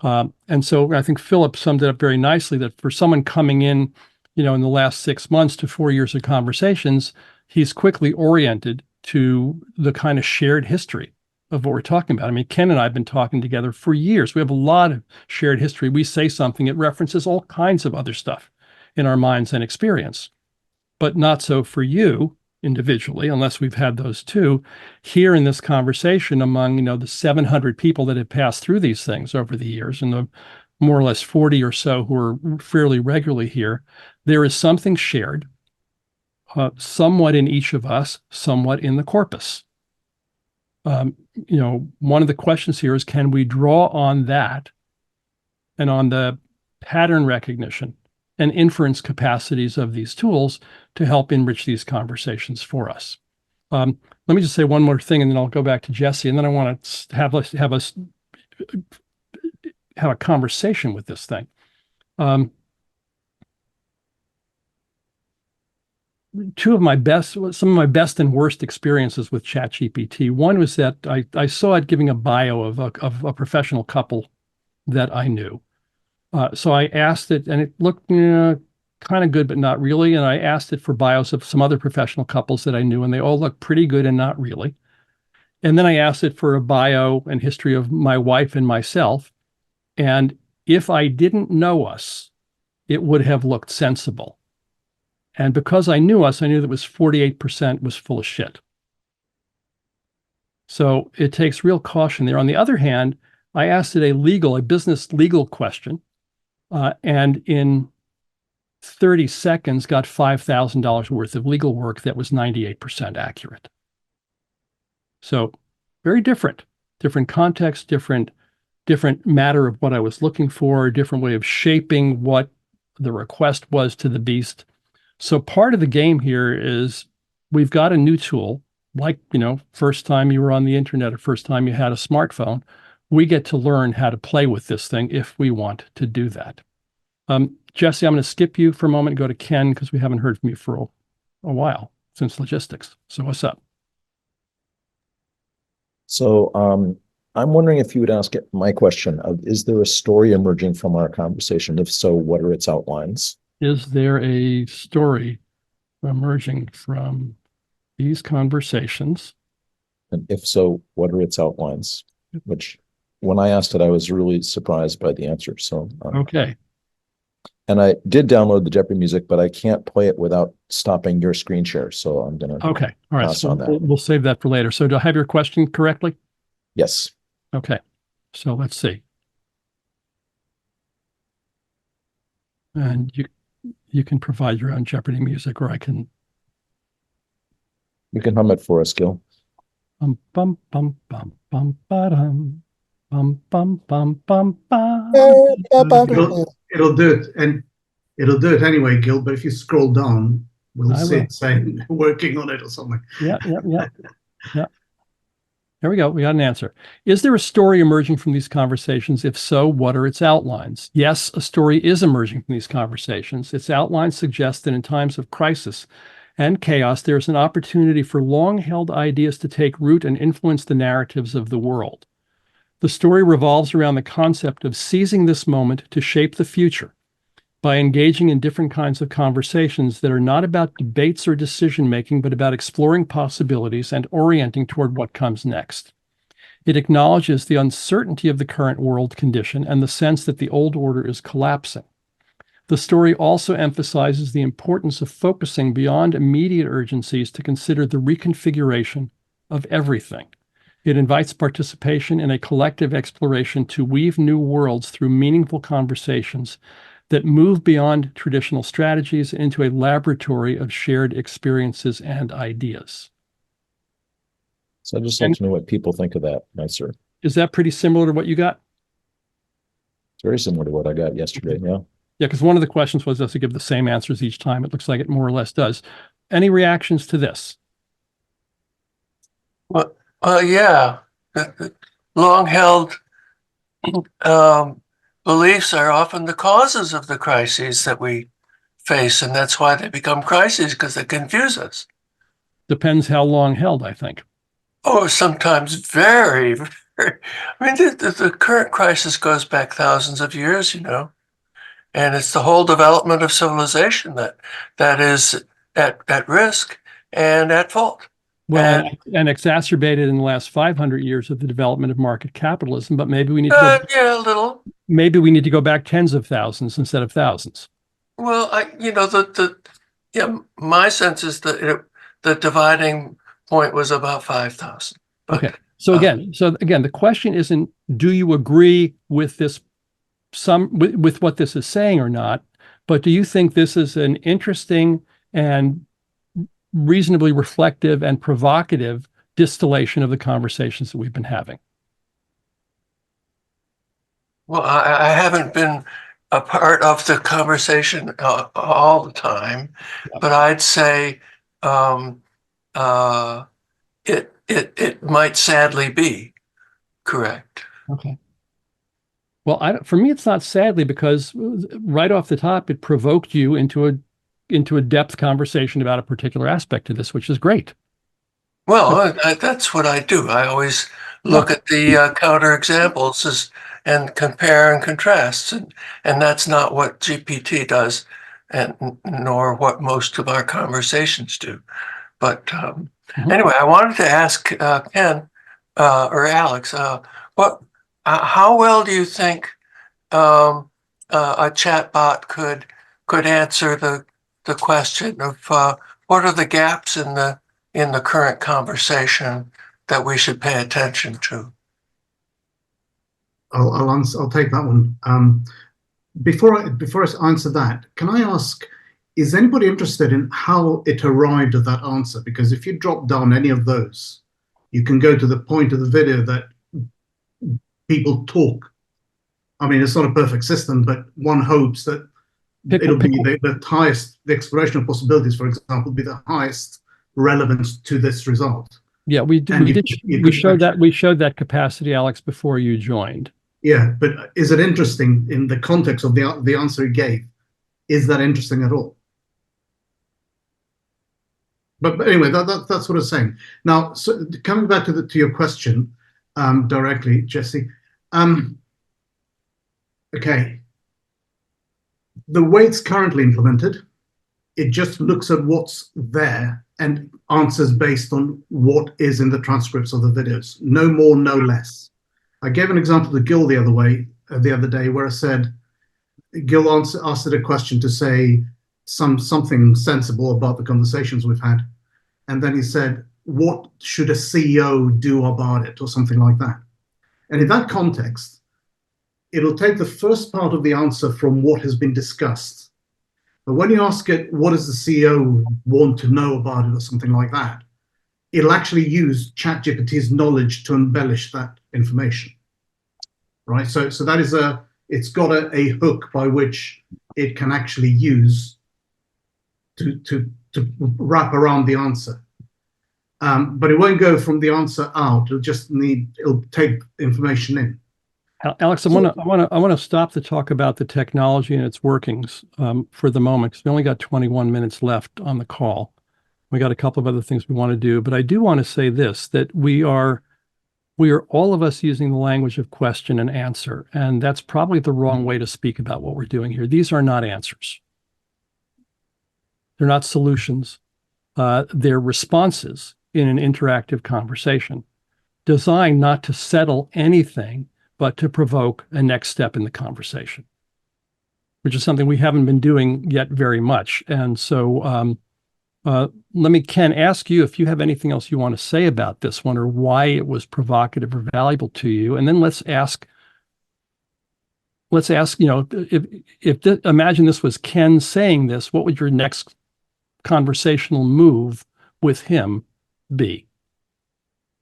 And so I think Philip summed it up very nicely, that for someone coming in, in the last 6 months to 4 years of conversations, he's quickly oriented to the kind of shared history of what we're talking about. I mean, Ken and I have been talking together for years. We have a lot of shared history. We say something, it references all kinds of other stuff in our minds and experience, but not so for you individually, unless we've had those two. Here in this conversation among, the 700 people that have passed through these things over the years, and the more or less 40 or so who are fairly regularly here, there is something shared, somewhat in each of us, somewhat in the corpus. One of the questions here is, can we draw on that and on the pattern recognition and inference capacities of these tools to help enrich these conversations for us? Let me just say one more thing, and then I'll go back to Jesse, and then I want to have a conversation with this thing. Some of my best and worst experiences with ChatGPT. One was that I saw it giving a bio of a professional couple that I knew. So I asked it, and it looked kind of good, but not really. And I asked it for bios of some other professional couples that I knew, and they all looked pretty good and not really. And then I asked it for a bio and history of my wife and myself. And if I didn't know us, it would have looked sensible. And because I knew us, I knew that was 48% was full of shit. So it takes real caution there. On the other hand, I asked it a business legal question, and in 30 seconds got $5,000 worth of legal work that was 98% accurate. So very different context, different matter of what I was looking for, a different way of shaping what the request was to the beast. So part of the game here is we've got a new tool, like, first time you were on the internet or first time you had a smartphone. We get to learn how to play with this thing if we want to do that. Jesse, I'm going to skip you for a moment and go to Ken, because we haven't heard from you for a while since logistics. So what's up? So I'm wondering if you would ask my question of, is there a story emerging from our conversation? If so, what are its outlines? Is there a story emerging from these conversations? And if so, what are its outlines? Which, when I asked it, I was really surprised by the answer. So okay. And I did download the Jeopardy music, but I can't play it without stopping your screen share. So I'm going to okay. All right. pass So on that. we'll save that for later. So do I have your question correctly? Yes. Okay. So let's see. And you can provide your own Jeopardy music, or I can You can hum it for us, Gil. Bum bum bum bum bum ba-dum. Bum bum bum bum bum. It'll do it, and it'll do it anyway, Gil. But if you scroll down, we'll I see will. it saying working on it or something. Yeah. There we go. We got an answer. Is there a story emerging from these conversations? If so, what are its outlines? Yes, a story is emerging from these conversations. Its outlines suggest that in times of crisis and chaos, there's an opportunity for long-held ideas to take root and influence the narratives of the world. The story revolves around the concept of seizing this moment to shape the future by engaging in different kinds of conversations that are not about debates or decision-making, but about exploring possibilities and orienting toward what comes next. It acknowledges the uncertainty of the current world condition and the sense that the old order is collapsing. The story also emphasizes the importance of focusing beyond immediate urgencies to consider the reconfiguration of everything. It invites participation in a collective exploration to weave new worlds through meaningful conversations that move beyond traditional strategies into a laboratory of shared experiences and ideas. So I'd just like to know what people think of that, my sir. Is that pretty similar to what you got? It's very similar to what I got yesterday, yeah. Yeah, because one of the questions was, does it give the same answers each time? It looks like it more or less does. Any reactions to this? Well, yeah, long-held beliefs are often the causes of the crises that we face, and that's why they become crises, because they confuse us. Depends how long held, I think. Oh, sometimes very, very. I mean, the current crisis goes back thousands of years, you know, and it's the whole development of civilization that is at risk and at fault. Well, and exacerbated in the last 500 years of the development of market capitalism, but maybe we need to yeah, a little. Maybe we need to go back tens of thousands instead of thousands. Well, my sense is that the dividing point was about 5,000. Okay. So again, the question isn't, do you agree with this, with what this is saying or not, but do you think this is an interesting and reasonably reflective and provocative distillation of the conversations that we've been having? Well, I haven't been a part of the conversation all the time, but I'd say it might sadly be correct. Okay. Well, for me, it's not sadly, because right off the top, it provoked you into a depth conversation about a particular aspect of this, which is great. Well, that's what I do. I always look at the counter examples and compare and contrast, and that's not what GPT does, and nor what most of our conversations do. But anyway, I wanted to ask Ken or Alex, how well do you think a chatbot could answer the question of what are the gaps in the current conversation that we should pay attention to? I'll take that one. Before I answer that, can I ask, is anybody interested in how it arrived at that answer? Because if you drop down any of those, you can go to the point of the video that people talk. I mean, it's not a perfect system, but one hopes that it'll be the highest, the exploration of possibilities, for example, be the highest relevance to this result. Yeah, we showed that capacity, Alex, before you joined. Yeah, but is it interesting in the context of the answer he gave? Is that interesting at all? But anyway, that's what I'm saying. Now, so coming back to your question directly, Jesse. Okay. The way it's currently implemented, it just looks at what's there and answers based on what is in the transcripts of the videos. No more, no less. I gave an example to Gil the other day where I said, Gil asked it a question to say something sensible about the conversations we've had. And then he said, what should a CEO do about it, or something like that? And in that context, it'll take the first part of the answer from what has been discussed. But when you ask it, what does the CEO want to know about it, or something like that, it'll actually use ChatGPT's knowledge to embellish that information. Right. So that is it's got a hook by which it can actually use to wrap around the answer. But it won't go from the answer out. It'll take information in. Alex, I want to stop the talk about the technology and its workings for the moment, because we only got 21 minutes left on the call. We got a couple of other things we want to do, but I do want to say this, that we are all of us using the language of question and answer, and that's probably the wrong way to speak about what we're doing here. These are not answers. They're not solutions. They're responses in an interactive conversation, designed not to settle anything, but to provoke a next step in the conversation, which is something we haven't been doing yet very much. And so let me, Ken, ask you if you have anything else you want to say about this one, or why it was provocative or valuable to you. And then let's ask, imagine this was Ken saying this, what would your next conversational move with him be?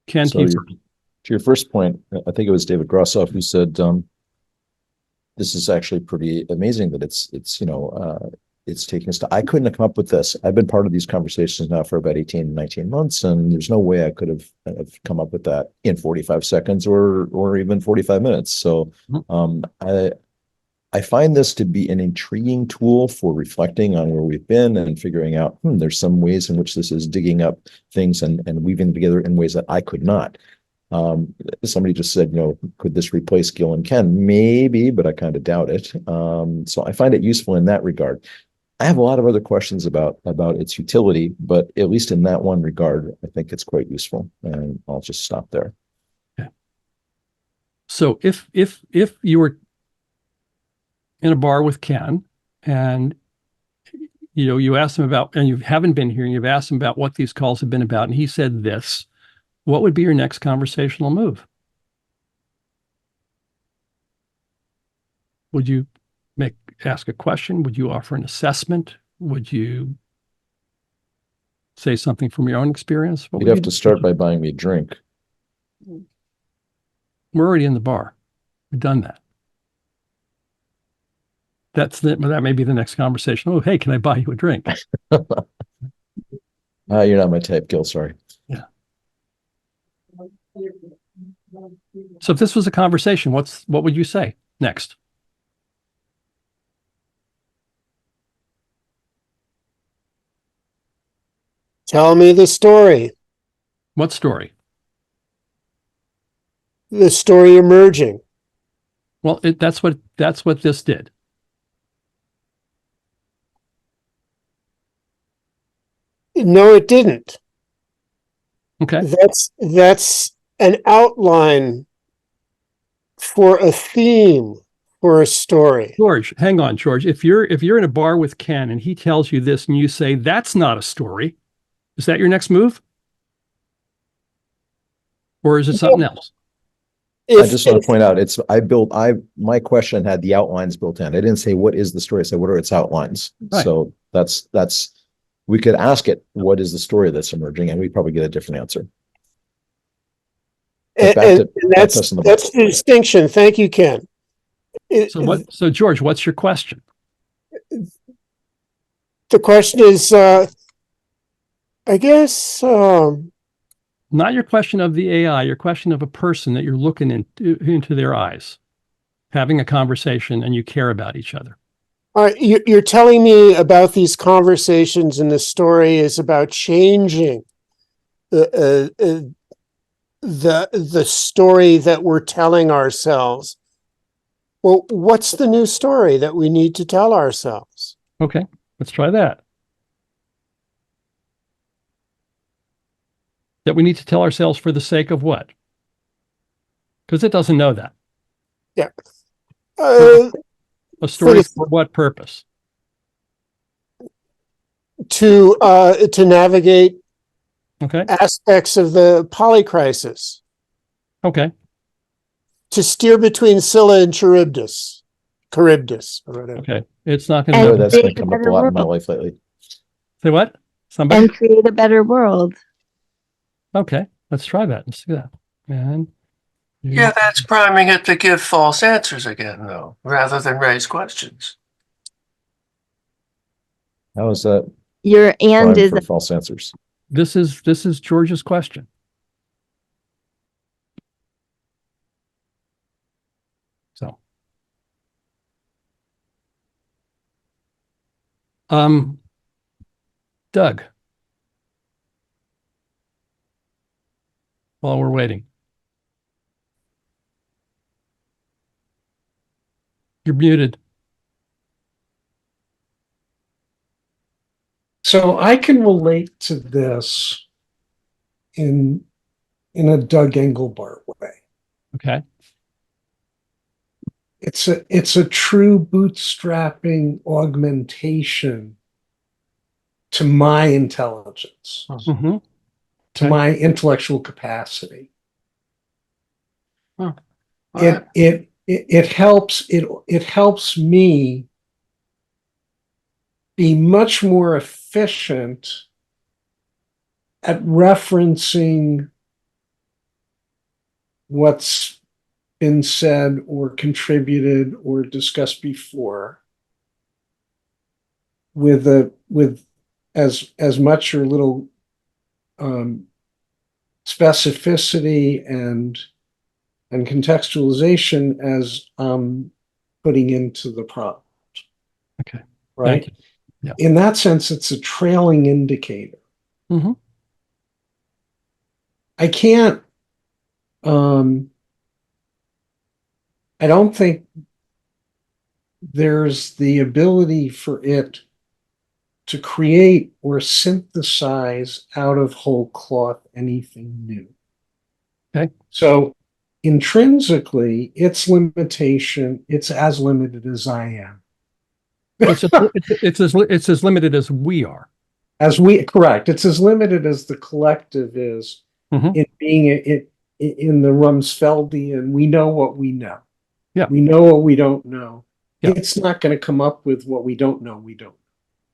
Ken, So to your first point, I think it was David Grossoff who said, this is actually pretty amazing that it's taking us to, I couldn't have come up with this. I've been part of these conversations now for about 18, 19 months, and there's no way I could have come up with that in 45 seconds or even 45 minutes. So I find this to be an intriguing tool for reflecting on where we've been and figuring out, there's some ways in which this is digging up things and weaving together in ways that I could not. Somebody just said, could this replace Gil and Ken? Maybe, but I kind of doubt it. So I find it useful in that regard. I have a lot of other questions about its utility, but at least in that one regard, I think it's quite useful, and I'll just stop there. Okay. So if you were in a bar with Ken and you asked him about, and you haven't been here, and you've asked him about what these calls have been about, and he said this, what would be your next conversational move? Would you ask a question? Would you offer an assessment? Would you say something from your own experience? You'd have to start by buying me a drink. We're already in the bar. We've done that. That may be the next conversation. Oh, hey, can I buy you a drink? You're not my type, Gil, sorry. Yeah. So if this was a conversation, what would you say next? Tell me the story. What story? The story emerging. Well, that's what this did. No, it didn't. Okay. That's an outline for a theme, for a story. George, hang on, George. If you're in a bar with Ken and he tells you this and you say, that's not a story, is that your next move? Or is it something else? I just want to point out, my question had the outlines built in. I didn't say, what is the story? I said, what are its outlines? Right. So that's, we could ask it, what is the story that's emerging? And we'd probably get a different answer. And that's the distinction. Thank you, Ken. So George, what's your question? The question is, I guess, not your question of the AI, your question of a person that you're looking into their eyes, having a conversation, and you care about each other. All right, you're telling me about these conversations, and the story is about changing the story that we're telling ourselves. Well, what's the new story that we need to tell ourselves? Okay, let's try that. That we need to tell ourselves for the sake of what? Because it doesn't know that. Yeah. A story for what purpose? To navigate okay aspects of the polycrisis. Okay. To steer between Scylla and Charybdis, or whatever. Okay. It's not going to know. That's going to come up a lot in my life lately. Say what? Somebody? And create a better world. Okay, let's try that. Let's do that. And Yeah, that's priming it to give false answers again, though, rather than raise questions. How is that Your and prime is for false answers? this is George's question. So, Doug, while we're waiting, you're muted. So I can relate to this in a Doug Engelbart way. Okay. It's a true bootstrapping augmentation to my intelligence, Mm-hmm. to my intellectual capacity. Huh. It helps me be much more efficient at referencing what's been said or contributed or discussed before with as much or little specificity and contextualization as putting into the prompt. Okay. Right. Thank you. Yeah. In that sense, it's a trailing indicator. Mm-hmm. I can't, I don't think there's the ability for it to create or synthesize out of whole cloth anything new. Okay. So intrinsically, its limitation, it's as limited as I am. It's as limited as we are. Correct. It's as limited as the collective is in being in the Rumsfeldian. We know what we know. Yeah. We know what we don't know. Yeah. It's not going to come up with what we don't know. We don't.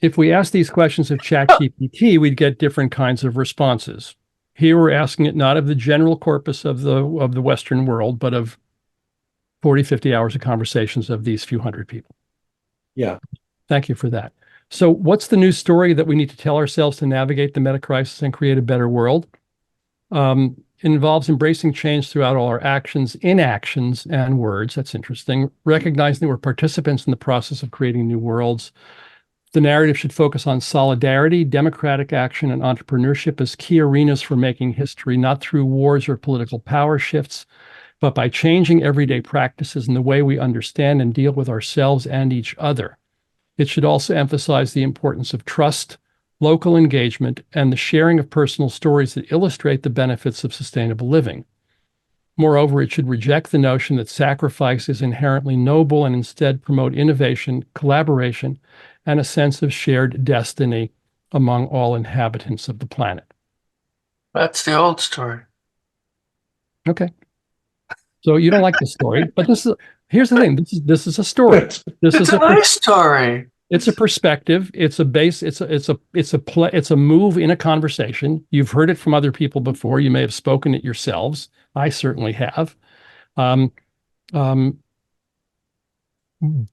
If we ask these questions of ChatGPT, we'd get different kinds of responses. Here we're asking it not of the general corpus of the Western world, but of 40, 50 hours of conversations of these few hundred people. Yeah. Thank you for that. So what's the new story that we need to tell ourselves to navigate the meta crisis and create a better world? It involves embracing change throughout all our actions, inactions, and words. That's interesting. Recognizing that we're participants in the process of creating new worlds. The narrative should focus on solidarity, democratic action, and entrepreneurship as key arenas for making history, not through wars or political power shifts, but by changing everyday practices and the way we understand and deal with ourselves and each other. It should also emphasize the importance of trust, local engagement, and the sharing of personal stories that illustrate the benefits of sustainable living. Moreover, it should reject the notion that sacrifice is inherently noble and instead promote innovation, collaboration, and a sense of shared destiny among all inhabitants of the planet. That's the old story. Okay. So you don't like the story, but here's the thing. This is a story. It's a nice story. It's a perspective. It's a base. It's a move in a conversation. You've heard it from other people before. You may have spoken it yourselves. I certainly have.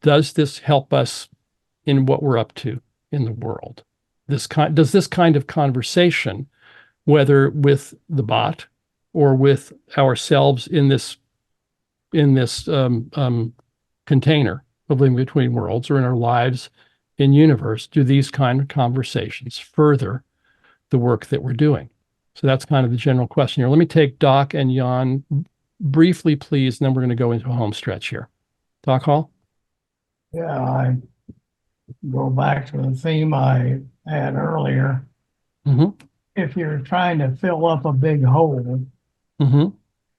Does this help us in what we're up to in the world? Does this kind of conversation, whether with the bot or with ourselves in this container of living between worlds, or in our lives in universe, do these kind of conversations further the work that we're doing? So that's kind of the general question here. Let me take Doc and Jan briefly, please, and then we're going to go into a home stretch here. Doc Hall? Yeah, I go back to the theme I had earlier. Mm-hmm. If you're trying to fill up a big hole, mm-hmm.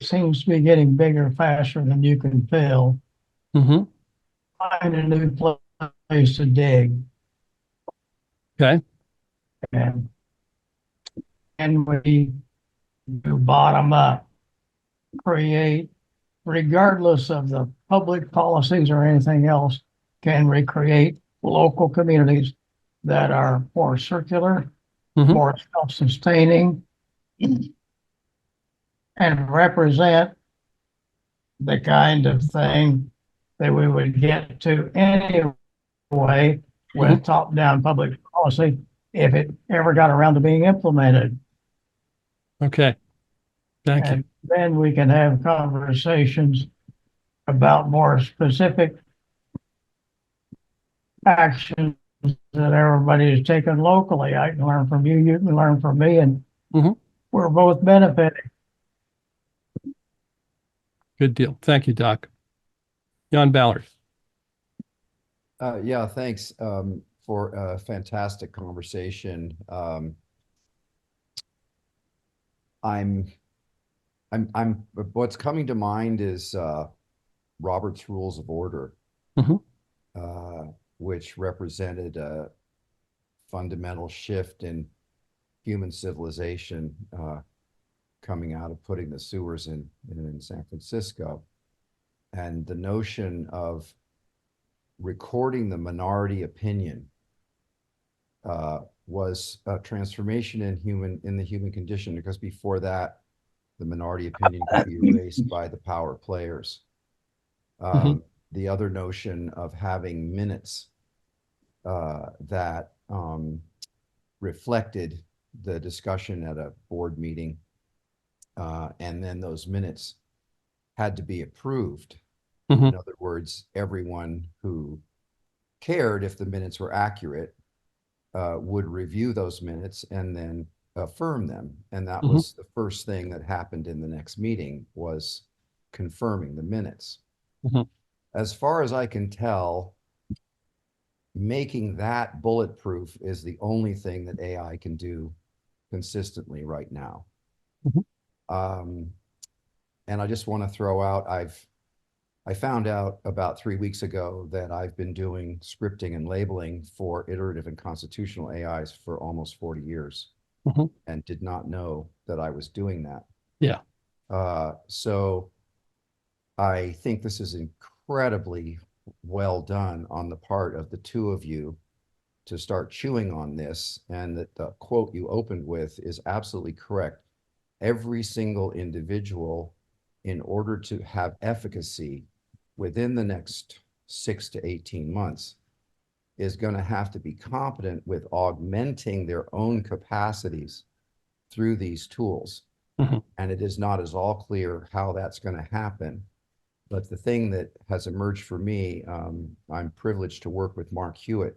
it seems to be getting bigger faster than you can fill. Mm-hmm. Find a new place to dig. Okay. And we do bottom up, create, regardless of the public policies or anything else, can recreate local communities that are more circular, mm-hmm. more self-sustaining, and represent the kind of thing that we would get to anyway with top-down public policy if it ever got around to being implemented. Okay. Thank you. And then we can have conversations about more specific actions that everybody is taking locally. I can learn from you, you can learn from me, and we're both benefiting. Good deal. Thank you, Doc. Jan Ballard. Yeah, thanks for a fantastic conversation. What's coming to mind is Robert's Rules of Order, which represented a fundamental shift in human civilization coming out of putting the sewers in San Francisco. And the notion of recording the minority opinion was a transformation in the human condition, because before that, the minority opinion could be erased by the power players. The other notion of having minutes that reflected the discussion at a board meeting, and then those minutes had to be approved. In other words, everyone who cared if the minutes were accurate would review those minutes and then affirm them. And that was the first thing that happened in the next meeting, was confirming the minutes. As far as I can tell, making that bulletproof is the only thing that AI can do consistently right now. And I just want to throw out, I found out about 3 weeks ago that I've been doing scripting and labeling for iterative and constitutional AIs for almost 40 years and did not know that I was doing that. Yeah. So I think this is incredibly well done on the part of the two of you to start chewing on this, and that the quote you opened with is absolutely correct. Every single individual, in order to have efficacy within the next 6 to 18 months, is going to have to be competent with augmenting their own capacities through these tools. And it is not at all clear how that's going to happen. But the thing that has emerged for me, I'm privileged to work with Mark Hewitt,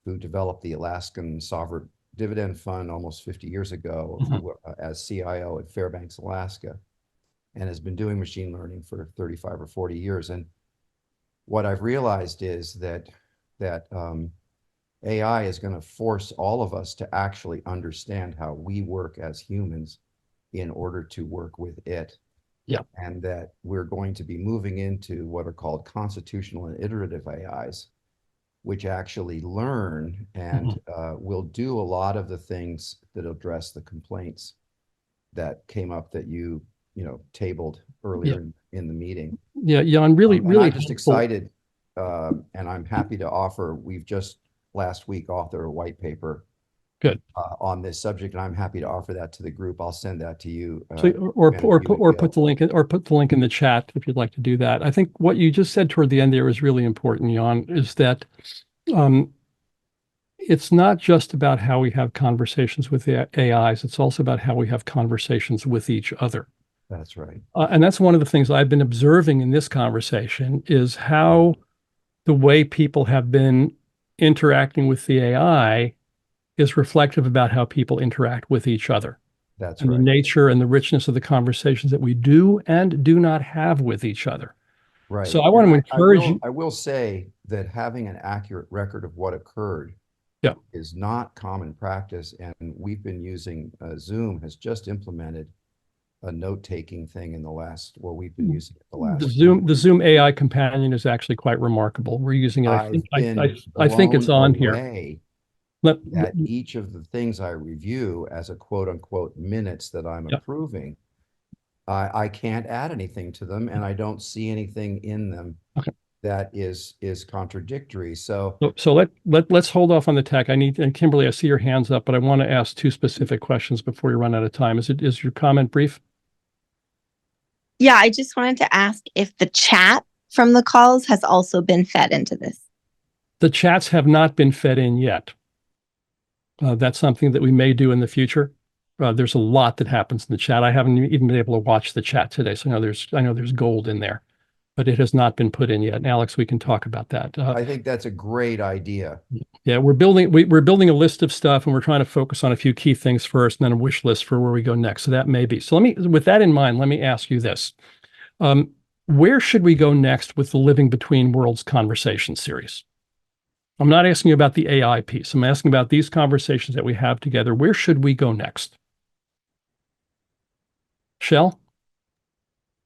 who developed the Alaskan Sovereign Dividend Fund almost 50 years ago as CIO at Fairbanks, Alaska, and has been doing machine learning for 35 or 40 years. And what I've realized is that AI is going to force all of us to actually understand how we work as humans in order to work with it. Yeah. And that we're going to be moving into what are called constitutional and iterative AIs, which actually learn and will do a lot of the things that address the complaints that came up that you tabled earlier in the meeting. Yeah, I'm really I'm just helpful. excited, and I'm happy to offer. We've just last week authored a white paper. Good. On this subject, and I'm happy to offer that to the group. I'll send that to you. So, or put the link in the chat if you'd like to do that. I think what you just said toward the end there is really important, Jan, is that it's not just about how we have conversations with the AIs. It's also about how we have conversations with each other. That's right. And that's one of the things I've been observing in this conversation, is how the way people have been interacting with the AI is reflective about how people interact with each other. That's and right. The nature and the richness of the conversations that we do and do not have with each other. Right. So I want to encourage you. I will say that having an accurate record of what occurred is not common practice. And we've been using Zoom has just implemented a note-taking thing in the last, we've been using it the last. The Zoom AI companion is actually quite remarkable. We're using it. I think it's on here. That each of the things I review as a quote unquote minutes that I'm approving, I can't add anything to them, and I don't see anything in them that is contradictory. So let's hold off on the tech. And Kimberly, I see your hands up, but I want to ask two specific questions before you run out of time. Is your comment brief? Yeah, I just wanted to ask if the chat from the calls has also been fed into this. The chats have not been fed in yet. That's something that we may do in the future. There's a lot that happens in the chat. I haven't even been able to watch the chat today, so I know there's gold in there, but it has not been put in yet. And Alex, we can talk about that. I think that's a great idea. Yeah, we're building a list of stuff, and we're trying to focus on a few key things first, and then a wish list for where we go next. So that may be. So with that in mind, let me ask you this: where should we go next with the Living Between Worlds conversation series? I'm not asking you about the AI piece. I'm asking about these conversations that we have together. Where should we go next? Shell?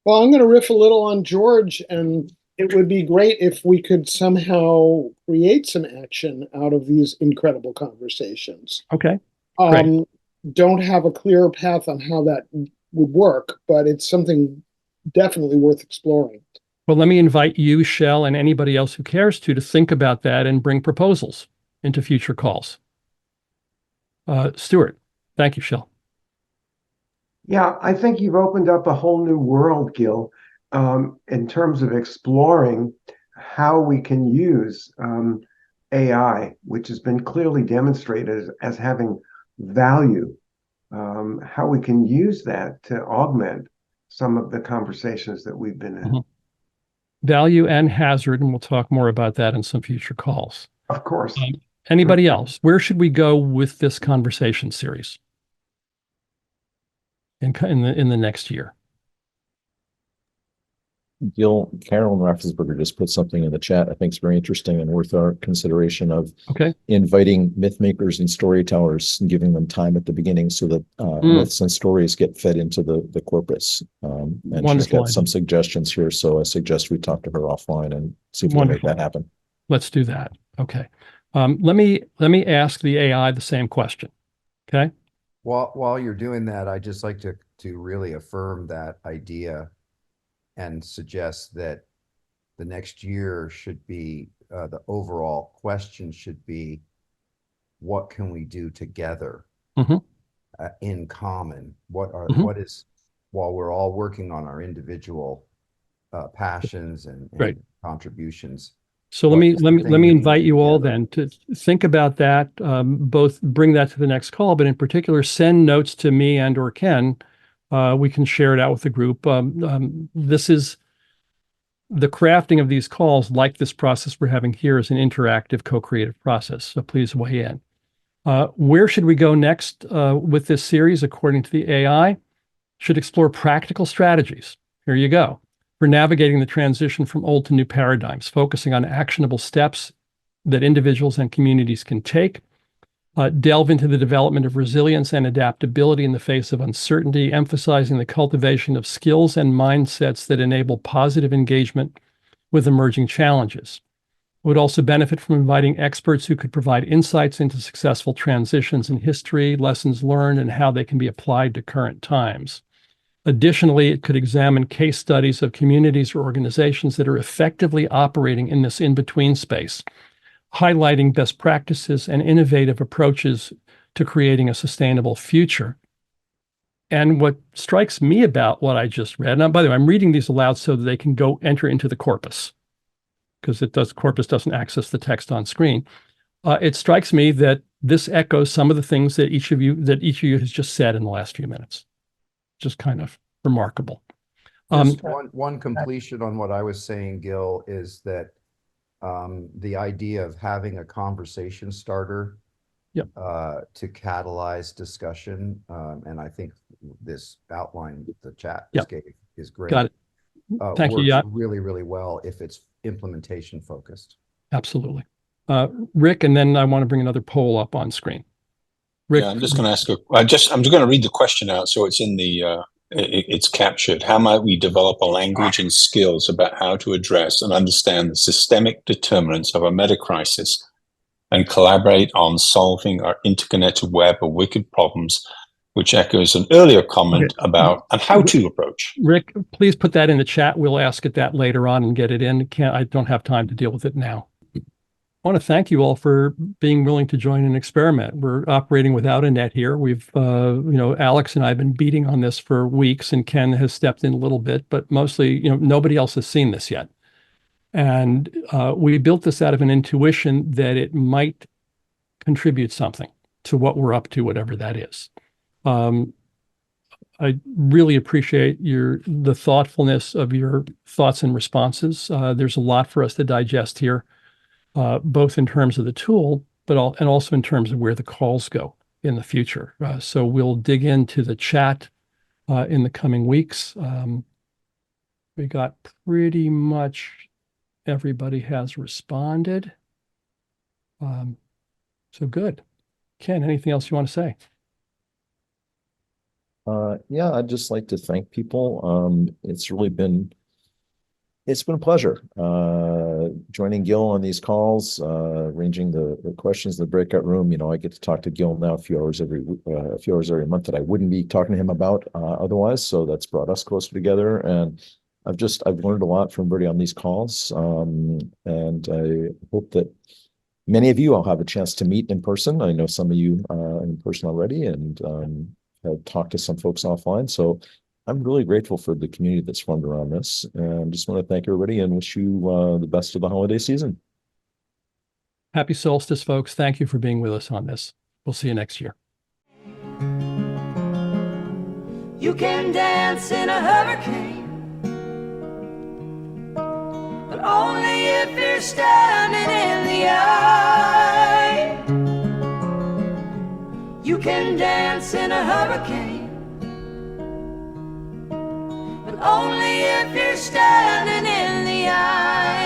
Well, I'm going to riff a little on George, and it would be great if we could somehow create some action out of these incredible conversations. Okay. Don't have a clear path on how that would work, but it's something definitely worth exploring. Well, let me invite you, Shell, and anybody else who cares to think about that and bring proposals into future calls. Stuart, thank you, Shell. Yeah, I think you've opened up a whole new world, Gil, in terms of exploring how we can use AI, which has been clearly demonstrated as having value, how we can use that to augment some of the conversations that we've been in. Mm-hmm. Value and hazard, and we'll talk more about that in some future calls. Of course. Anybody else? Where should we go with this conversation series in the next year? Gil, Carolyn Raffensperger just put something in the chat I think is very interesting and worth our consideration of inviting myth makers and storytellers and giving them time at the beginning so that myths and stories get fed into the corpus. And she's got some suggestions here, so I suggest we talk to her offline and see if we can make that happen. Let's do that. Okay. Let me ask the AI the same question. Okay. While you're doing that, I'd just like to really affirm that idea and suggest that the next year should be, the overall question should be, what can we do together in common? What is, while we're all working on our individual passions and contributions. So let me invite you all then to think about that, both bring that to the next call, but in particular, send notes to me and or Ken. We can share it out with the group. This is the crafting of these calls, like this process we're having here, is an interactive, co-creative process. So please weigh in. Where should we go next with this series? According to the AI, should explore practical strategies. Here you go. For navigating the transition from old to new paradigms, focusing on actionable steps that individuals and communities can take. Delve into the development of resilience and adaptability in the face of uncertainty, emphasizing the cultivation of skills and mindsets that enable positive engagement with emerging challenges. Would also benefit from inviting experts who could provide insights into successful transitions in history, lessons learned, and how they can be applied to current times. Additionally, it could examine case studies of communities or organizations that are effectively operating in this in-between space, highlighting best practices and innovative approaches to creating a sustainable future. And what strikes me about what I just read, and by the way, I'm reading these aloud so that they can go enter into the corpus, because corpus doesn't access the text on screen. It strikes me that this echoes some of the things that each of you has just said in the last few minutes. Just kind of remarkable. Just one completion on what I was saying, Gil, is that the idea of having a conversation starter to catalyze discussion, and I think this outline the chat is great. Got it. Thank you. Yeah, really, really well if it's implementation focused. Absolutely. Rick, and then I want to bring another poll up on screen. Rick, I'm just going to ask I'm just going to read the question out so it's in the it's captured. How might we develop a language and skills about how to address and understand the systemic determinants of a meta crisis and collaborate on solving our interconnected web of wicked problems, which echoes an earlier comment about a how-to approach. Rick, please put that in the chat. We'll ask it that later on and get it in. I don't have time to deal with it now. want to thank you all for being willing to join an experiment. We're operating without a net here. We've, Alex and I have been beating on this for weeks, and Ken has stepped in a little bit, but mostly, nobody else has seen this yet. And we built this out of an intuition that it might contribute something to what we're up to, whatever that is. I really appreciate the thoughtfulness of your thoughts and responses. There's a lot for us to digest here, both in terms of the tool, and also in terms of where the calls go in the future. So we'll dig into the chat in the coming weeks. We got pretty much everybody has responded. So good. Ken, anything else you want to say? Yeah, I'd just like to thank people. It's been a pleasure joining Gil on these calls, arranging the questions in the breakout room. I get to talk to Gil now a few hours every month that I wouldn't be talking to him about otherwise. So that's brought us closer together. And I've learned a lot from everybody on these calls. And I hope that many of you I'll have a chance to meet in person. I know some of you in person already, and I've talked to some folks offline. So I'm really grateful for the community that's formed around this, and just want to thank everybody and wish you the best of the holiday season. Happy solstice, folks. Thank you for being with us on this. We'll see you next year. You can dance in a hurricane, but only if you're standing in the eye. You can dance in a hurricane, but only if you're standing in the eye.